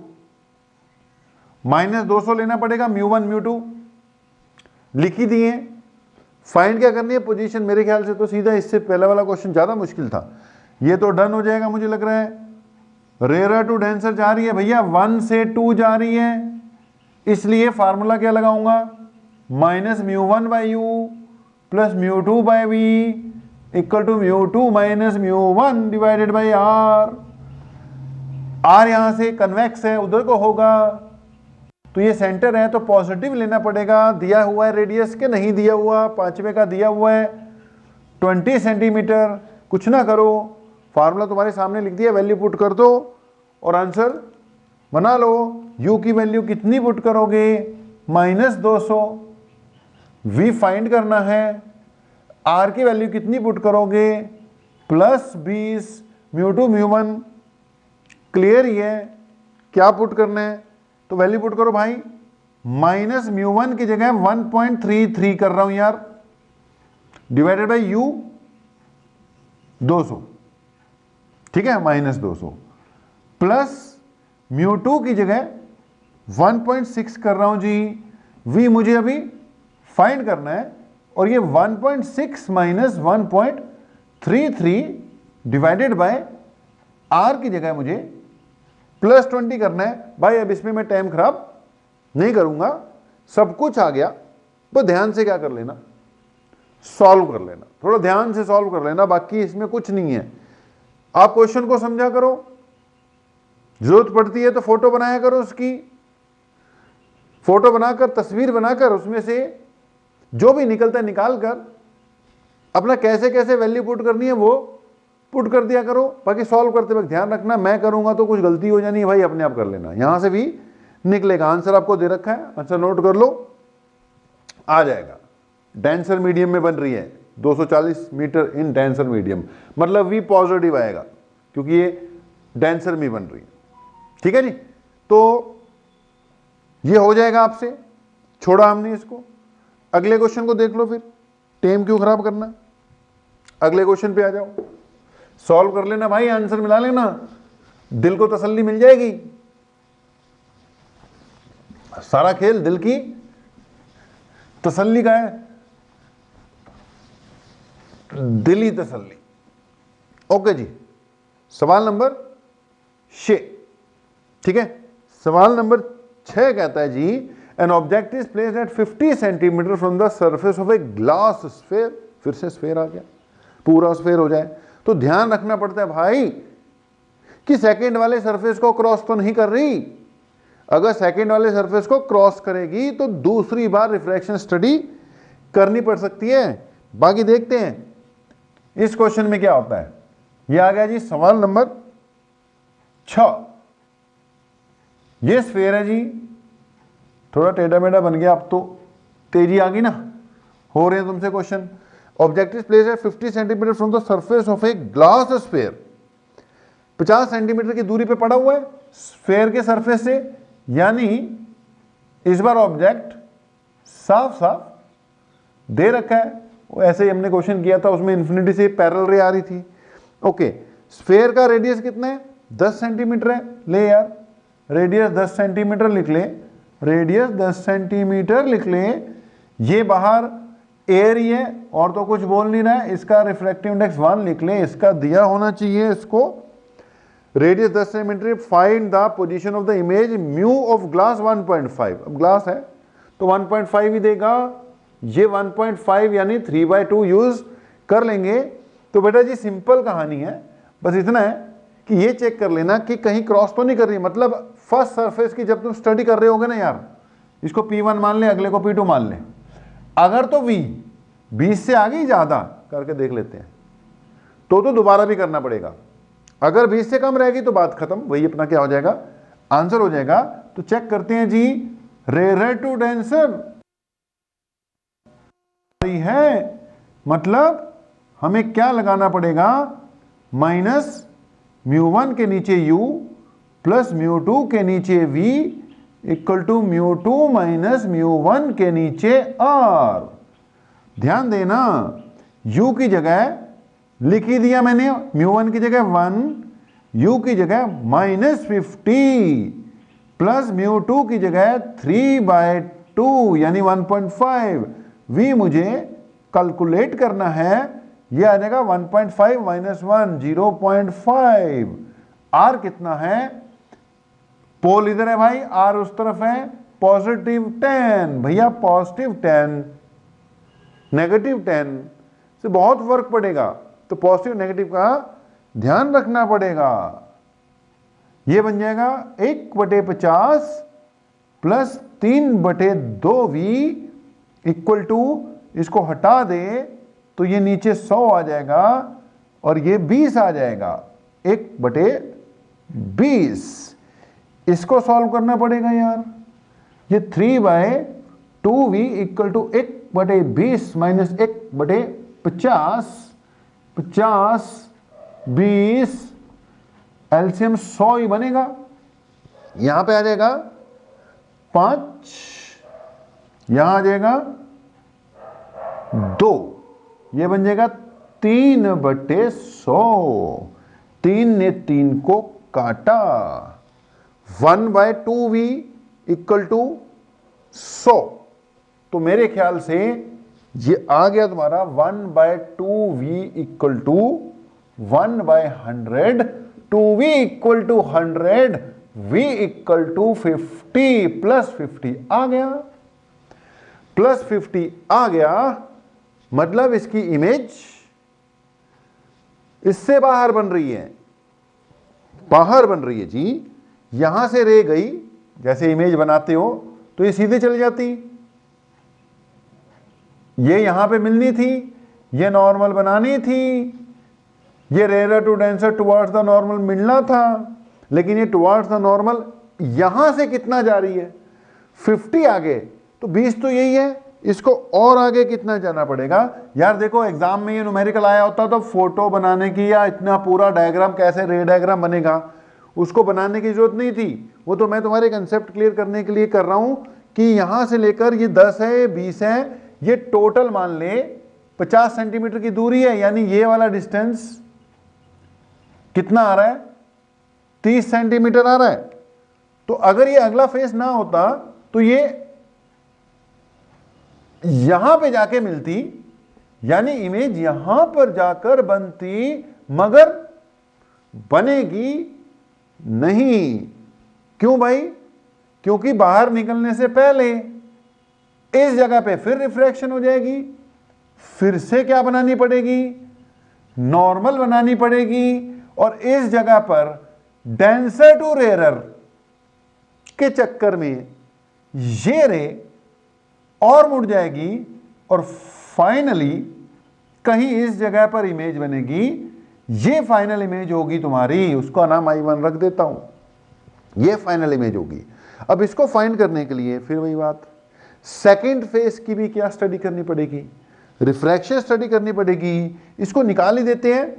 Speaker 1: -200 लेना पड़ेगा, μ1 μ2 लिख ही दिए। फाइंड क्या करनी है, पोजीशन। मेरे ख्याल से तो सीधा इससे पहले वाला क्वेश्चन ज्यादा मुश्किल था, ये तो डन हो जाएगा मुझे लग रहा है। रेरर टू डेंसर जा रही है भैया, 1 से 2 जा रही है, इसलिए फार्मूला क्या लगाऊंगा, -μ1/u plus μ2/v equal to μ2 minus μ1 divided by r। r यहां से कन्वेक्स है, उधर को होगा, तो ये सेंटर है तो पॉजिटिव लेना पड़ेगा। दिया हुआ है रेडियस के, नहीं दिया हुआ, 5वें का दिया हुआ है 20 सेंटीमीटर। कुछ ना करो, फार्मूला तुम्हारे सामने लिख दिया, वैल्यू पुट कर दो और आंसर बना लो। u की वैल्यू कितनी पुट करोगे, -200। v फाइंड करना है, r की वैल्यू कितनी पुट करोगे, +20। μ2 μ1 क्लियर ही है, क्या पुट करना है, तो वैल्यू पुट करो भाई, -μ1 की जगह 1.33 कर रहा हूं यार, डिवाइडेड बाई u 200, ठीक है, -200 प्लस μ2 की जगह 1.6 कर रहा हूं जी, v मुझे अभी फाइंड करना है, और ये 1.6 माइनस 1.33 डिवाइडेड बाय r की जगह मुझे +20 करना है। भाई अब इसमें मैं टाइम खराब नहीं करूंगा, सब कुछ आ गया, तो ध्यान से क्या कर लेना, सॉल्व कर लेना, थोड़ा ध्यान से सॉल्व कर लेना, बाकी इसमें कुछ नहीं है। आप क्वेश्चन को समझा करो, जरूरत पड़ती है तो फोटो बनाया करो, उसकी फोटो बनाकर, तस्वीर बनाकर, उसमें से जो भी निकलता है निकाल कर अपना कैसे कैसे वैल्यू पुट करनी है वो पुट कर दिया करो। बाकी सॉल्व करते वक्त ध्यान रखना, मैं करूंगा तो कुछ गलती हो जानी है भाई, अपने आप कर लेना, यहां से भी निकलेगा। आंसर आपको दे रखा है, आंसर नोट कर लो, आ जाएगा। डेंसर मीडियम में बन रही है, 240 मीटर इन डेंसर मीडियम, मतलब वी पॉजिटिव आएगा क्योंकि ये डेंसर में बन रही है, ठीक है जी। तो ये हो जाएगा आपसे, छोड़ा हमने इसको। अगले क्वेश्चन को देख लो, फिर टाइम क्यों खराब करना, अगले क्वेश्चन पे आ जाओ, सॉल्व कर लेना भाई, आंसर मिला लेना, दिल को तसल्ली मिल जाएगी। सारा खेल दिल की तसल्ली का है, दिली तसल्ली। ओके जी, सवाल नंबर 6, ठीक है। सवाल नंबर 6 कहता है जी, an object is placed at 50 centimetre from the surface of a glass sphere. फिर से स्फेयर आ गया, पूरा स्फेयर हो जाए तो ध्यान रखना पड़ता है भाई कि सेकंड वाले सरफेस को क्रॉस तो नहीं कर रही। अगर सेकंड वाले सरफेस को क्रॉस करेगी तो दूसरी बार रिफ्रैक्शन स्टडी करनी पड़ सकती है। बाकी देखते हैं इस क्वेश्चन में क्या होता है। ये आ गया जी सवाल नंबर 6। ये स्फेयर है जी, थोड़ा टेढ़ा मेढ़ा बन गया, अब तो तेजी आ गई ना, हो रहे हैं तुमसे question. Object is placed at 50 centimetre from the surface of a glass sphere. 50 centimetre की दूरी पे पड़ा हुआ है स्फेयर के सरफेस से, यानी इस बार ऑब्जेक्ट साफ साफ दे रखा है। ऐसे ही हमने क्वेश्चन किया था, उसमें इन्फिनिटी से पैरेलल रे आ रही थी। ओके, स्फेयर का रेडियस कितना है, 10 सेंटीमीटर है। ले यार, रेडियस 10 सेंटीमीटर लिख ले, रेडियस 10 सेंटीमीटर लिख ले। ये बाहर एयर ही है और तो कुछ बोल नहीं रहा है, इसका रिफ्रैक्टिव इंडेक्स 1 लिख ले, इसका दिया होना चाहिए इसको। Radius 10 centimetre, find the position of the image mu of glass 1.5। अब ग्लास है तो 1.5 ही देगा, ये 1.5 यानी 3/2 यूज कर लेंगे। तो बेटा जी सिंपल कहानी है, बस इतना है कि ये चेक कर लेना कि कहीं क्रॉस तो नहीं कर रही। मतलब फर्स्ट सरफेस की जब तुम स्टडी कर रहे होगे ना यार, इसको P1 मान ले, अगले को P2 मान ले, अगर तो V 20 से आगे ज्यादा करके देख लेते हैं तो दोबारा भी करना पड़ेगा। अगर 20 से कम रहेगी तो बात खत्म, वही अपना क्या हो जाएगा, आंसर हो जाएगा। तो चेक करते हैं जी, रेयर टू डेंसर है, मतलब हमें क्या लगाना पड़ेगा, -μ1 के नीचे u प्लस μ2 के नीचे v इक्वल टू μ2 माइनस μ1 के नीचे r। ध्यान देना, u की जगह लिख ही दिया मैंने, μ1 की जगह 1, u की जगह -50 प्लस μ2 की जगह 3/2 यानी 1.5। v मुझे कैलकुलेट करना है, ये आ जाएगा 1.5 माइनस 1 0.5। r कितना है, पोल इधर है भाई, r उस तरफ है, +10 भैया, +10 -10 से बहुत फर्क पड़ेगा, तो पॉजिटिव नेगेटिव का ध्यान रखना पड़ेगा। ये बन जाएगा 1/50 प्लस 3/2v इक्वल टू, इसको हटा दे तो ये नीचे 100 आ जाएगा और ये 20 आ जाएगा, 1/20। इसको सॉल्व करना पड़ेगा यार। ये 3/2v equal to 1/20 minus 1/50, 50 20 LCM 100 ही बनेगा। यहां पे आ जाएगा 5, यहां आ जाएगा 2, ये बन जाएगा 3/100। 3 ने 3 को काटा। 1/2v equal to 100। तो मेरे ख्याल से ये आ गया तुम्हारा 1/2v equal to 1/100, 2v equal to 100, v equal to 50 plus 50 आ गया, प्लस 50 आ गया। मतलब इसकी इमेज इससे बाहर बन रही है, बाहर बन रही है जी। यहां से रे गई, जैसे इमेज बनाते हो तो ये सीधे चली जाती, ये यहां पे मिलनी थी, ये नॉर्मल बनानी थी, ये rare to denser towards the normal मिलना था, लेकिन ये टुवर्ड्स द नॉर्मल यहां से कितना जा रही है, 50 आगे, तो 20 तो यही है, इसको और आगे कितना जाना पड़ेगा यार। देखो एग्जाम में ये न्यूमेरिकल आया होता तो फोटो बनाने की या इतना पूरा डायग्राम कैसे रे डायग्राम बनेगा उसको बनाने की जरूरत नहीं थी। वो तो मैं तुम्हारे कंसेप्ट क्लियर करने के लिए कर रहा हूं कि यहां से लेकर ये 10 है 20 है, ये टोटल मान ले 50 सेंटीमीटर की दूरी है, यानी ये वाला डिस्टेंस कितना आ रहा है, 30 सेंटीमीटर आ रहा है। तो अगर ये अगला फेस ना होता तो ये यहां पे जाके मिलती, यानी इमेज यहां पर जाकर बनती, मगर बनेगी नहीं। क्यों भाई? क्योंकि बाहर निकलने से पहले इस जगह पे फिर रिफ्रैक्शन हो जाएगी, फिर से क्या बनानी पड़ेगी, नॉर्मल बनानी पड़ेगी, और इस जगह पर डेंसर टू रेयरर के चक्कर में ये रे और मुड़ जाएगी और फाइनली कहीं इस जगह पर इमेज बनेगी। ये फाइनल इमेज होगी तुम्हारी, उसका नाम I1 रख देता हूं, ये फाइनल इमेज होगी। अब इसको फाइंड करने के लिए फिर वही बात, सेकंड फेस की भी क्या स्टडी करनी पड़ेगी, रिफ्रैक्शन स्टडी करनी पड़ेगी। इसको निकाल ही देते हैं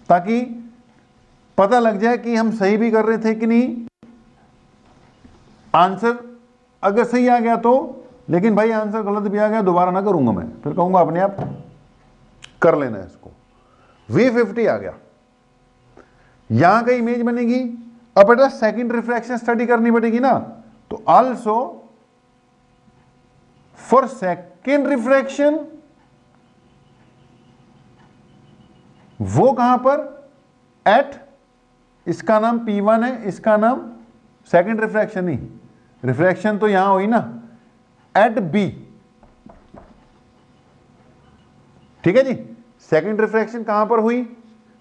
Speaker 1: ताकि पता लग जाए कि हम सही भी कर रहे थे कि नहीं। आंसर अगर सही आ गया तो, लेकिन भाई आंसर गलत भी आ गया दोबारा ना करूंगा मैं, फिर कहूंगा अपने आप कर लेना है इसको। V50 आ गया, यहां का इमेज बनेगी। अब बेटा सेकंड रिफ्रैक्शन स्टडी करनी पड़ेगी ना, तो आल्सो फॉर सेकंड रिफ्रैक्शन, वो कहां पर, एट, इसका नाम P1 है, इसका नाम सेकंड रिफ्रैक्शन नहीं, रिफ्रैक्शन तो यहां हुई ना, एट B, ठीक है जी। सेकंड रिफ्रैक्शन कहां पर हुई,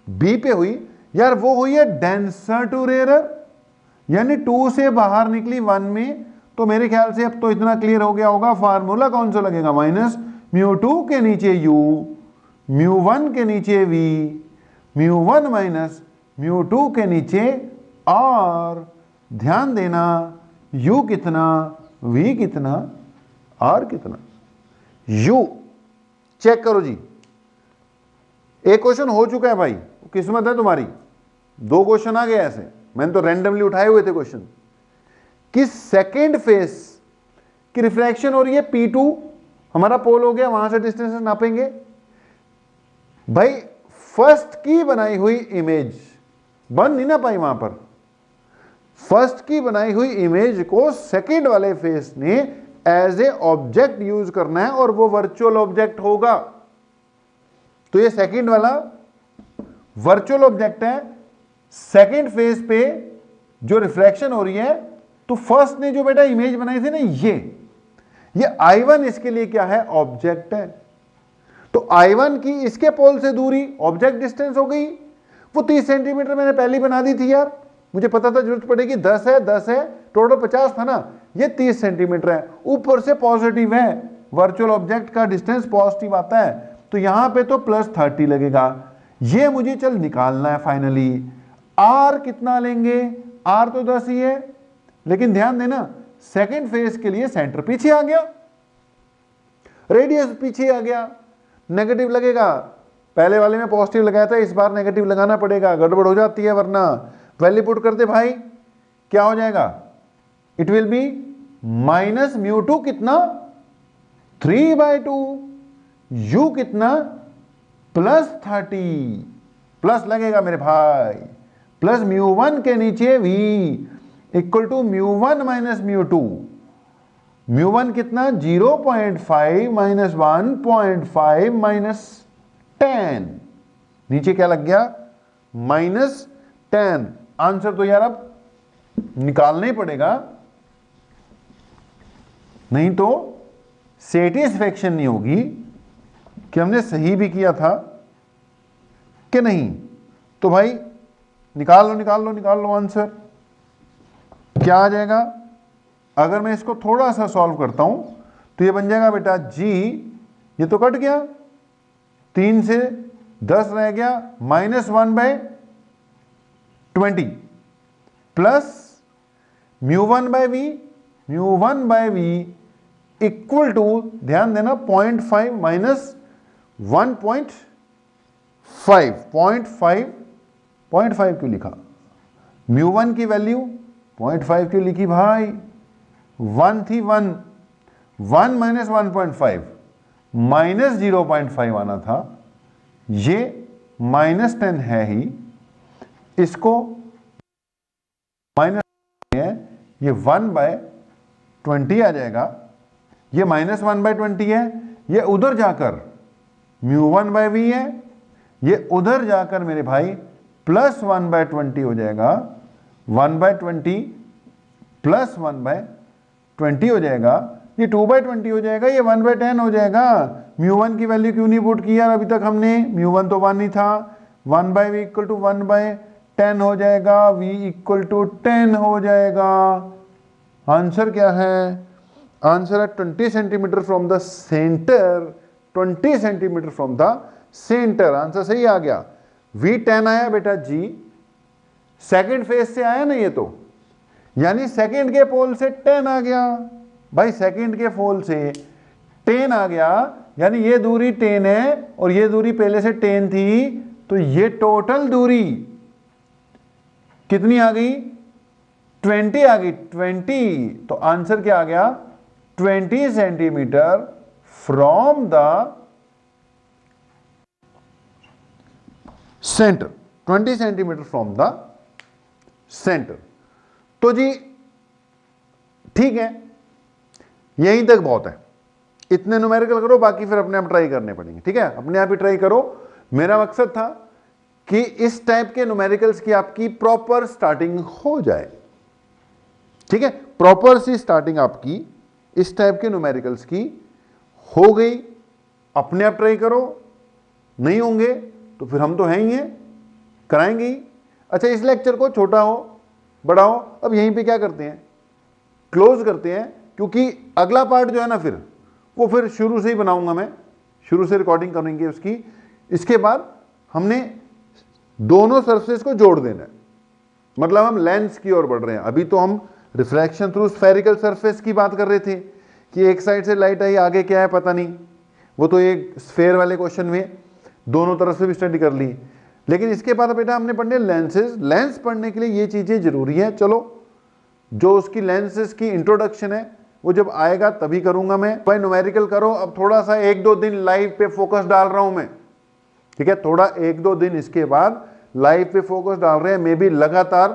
Speaker 1: B पे हुई यार, वो हुई है डेंसर टू रेयरर, यानी 2 से बाहर निकली 1 में। तो मेरे ख्याल से अब तो इतना क्लियर हो गया होगा, फार्मूला कौन सा लगेगा, माइनस μ2 के नीचे U, μ1 के नीचे V, μ1 माइनस μ2 के नीचे R। ध्यान देना U कितना, V कितना, R कितना। U चेक करो जी, एक क्वेश्चन हो चुका है भाई, किस्मत है तुम्हारी, 2 क्वेश्चन आ गए ऐसे, मैंने तो रैंडमली उठाए हुए थे क्वेश्चन। कि सेकेंड फेस की रिफ्रैक्शन हो रही है P2, हमारा पोल हो गया, वहां से डिस्टेंस नापेंगे। भाई फर्स्ट की बनाई हुई इमेज बन नहीं ना पाई वहां पर, फर्स्ट की बनाई हुई इमेज को सेकेंड वाले फेस ने एज ए ऑब्जेक्ट यूज करना है, और वो वर्चुअल ऑब्जेक्ट होगा। तो ये सेकेंड वाला वर्चुअल ऑब्जेक्ट है। सेकेंड फेस पे जो रिफ्लेक्शन हो रही है, तो फर्स्ट ने जो बेटा इमेज बनाई थी ना, ये I1 इसके लिए क्या है, ऑब्जेक्ट है। तो I1 की इसके पोल से दूरी ऑब्जेक्ट डिस्टेंस हो गई, वो 30 सेंटीमीटर मैंने पहले बना दी थी यार, मुझे पता था जरूरत पड़ेगी, 10 है, टोटल 50 था ना, ये 30 सेंटीमीटर है, ऊपर से पॉजिटिव है, वर्चुअल ऑब्जेक्ट का डिस्टेंस पॉजिटिव आता है, तो यहां पे तो +30 लगेगा। ये मुझे चल निकालना है फाइनली। R कितना लेंगे, R तो 10 ही है, लेकिन ध्यान देना सेकंड फेज के लिए सेंटर पीछे आ गया, रेडियस पीछे आ गया, नेगेटिव लगेगा। पहले वाले में पॉजिटिव लगाया था, इस बार नेगेटिव लगाना पड़ेगा, गड़बड़ हो जाती है वरना। वैल्यू पुट करते भाई, क्या हो जाएगा, it will be minus mu two कितना 3/2, यू कितना +30, प्लस लगेगा मेरे भाई, प्लस μ1 के नीचे v इक्वल टू μ1 माइनस μ2। μ1 कितना 0.5 माइनस 1.5 माइनस 10, नीचे क्या लग गया -10। आंसर तो यार अब निकालना ही पड़ेगा, नहीं तो सेटिस्फेक्शन नहीं होगी कि हमने सही भी किया था कि नहीं। तो भाई निकाल लो आंसर, क्या आ जाएगा। अगर मैं इसको थोड़ा सा सॉल्व करता हूं तो ये बन जाएगा बेटा जी, ये तो कट गया, 3 से 10 रह गया, -1/20 प्लस μ1/v इक्वल टू, ध्यान देना 0.5 माइनस 1.5, 0.5 क्यों लिखा, μ1 की वैल्यू 0.5 क्यों लिखी भाई, 1 थी, 1 माइनस 1.5 माइनस 0.5 आना था, ये -10 है ही, इसको माइनस है, ये 1/20 आ जाएगा, ये -1/20 है, ये उधर जाकर μ1/v है, ये उधर जाकर मेरे भाई +1/20 हो जाएगा, 1/20 प्लस 1/20 हो जाएगा, ये 2/20 हो जाएगा, ये 1/10 हो जाएगा। μ1 की वैल्यू क्यों नहीं पुट की यार अभी तक हमने, μ1 तो 1 ही था, 1/v इक्वल टू 1/10 हो जाएगा, v इक्वल टू 10 हो जाएगा। आंसर क्या है, आंसर है 20 centimetre from the centre, 20 centimetre from the centre, answer सही आ गया। v10 आया बेटा जी, सेकंड फेज से आया ना ये तो, यानी सेकंड के पोल से 10 आ गया भाई, सेकंड के पोल से 10 आ गया, यानी ये दूरी 10 है और ये दूरी पहले से 10 थी, तो ये टोटल दूरी कितनी आ गई, 20 आ गई, 20। तो आंसर क्या आ गया, 20 centimetre from the centre, 20 centimetre from the centre. तो जी ठीक है, यहीं तक बहुत है, इतने न्यूमेरिकल करो, बाकी फिर अपने आप ट्राई करने पड़ेंगे, ठीक है, अपने आप ही ट्राई करो। मेरा मकसद था कि इस टाइप के न्यूमेरिकल्स की आपकी प्रॉपर स्टार्टिंग हो जाए, ठीक है, प्रॉपर सी स्टार्टिंग आपकी इस टाइप के न्यूमेरिकल्स की हो गई। अपने आप ट्राई करो, नहीं होंगे तो फिर हम तो हैं ही हैं, कराएंगे ही। अच्छा, इस लेक्चर को छोटा हो बड़ा हो, अब यहीं पे क्या करते हैं, क्लोज करते हैं, क्योंकि अगला पार्ट जो है ना फिर वो फिर शुरू से ही बनाऊंगा मैं, शुरू से रिकॉर्डिंग करेंगे उसकी। इसके बाद हमने दोनों सरफेस को जोड़ देना है, मतलब हम लेंस की ओर बढ़ रहे हैं। अभी तो हम रिफ्रैक्शन थ्रू स्फेरिकल सरफेस की बात कर रहे थे कि एक साइड से लाइट आई, आगे क्या है पता नहीं, वो तो एक स्फेयर वाले क्वेश्चन में दोनों तरफ से भी स्टडी कर ली। लेकिन इसके बाद बेटा हमने पढ़ने लेंसेज, लेंस पढ़ने के लिए ये चीज़ें जरूरी है। चलो, जो उसकी लेंसेज की इंट्रोडक्शन है वो जब आएगा तभी करूंगा मैं। भाई न्यूमेरिकल करो, अब थोड़ा सा 1-2 दिन लाइव पे फोकस डाल रहा हूं मैं, ठीक है, थोड़ा 1-2 दिन इसके बाद लाइव पे फोकस डाल रहे हैं, मे बी लगातार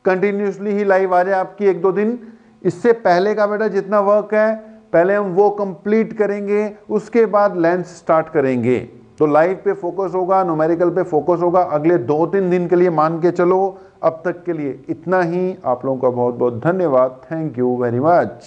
Speaker 1: कंटिन्यूसली ही लाइव आ जाए आपकी 1-2 दिन। इससे पहले का बेटा जितना वर्क है पहले हम वो कंप्लीट करेंगे, उसके बाद लेंस स्टार्ट करेंगे। तो लाइव पे फोकस होगा, न्यूमेरिकल पे फोकस होगा अगले 2-3 दिन के लिए, मान के चलो। अब तक के लिए इतना ही, आप लोगों का बहुत बहुत धन्यवाद, थैंक यू वेरी मच।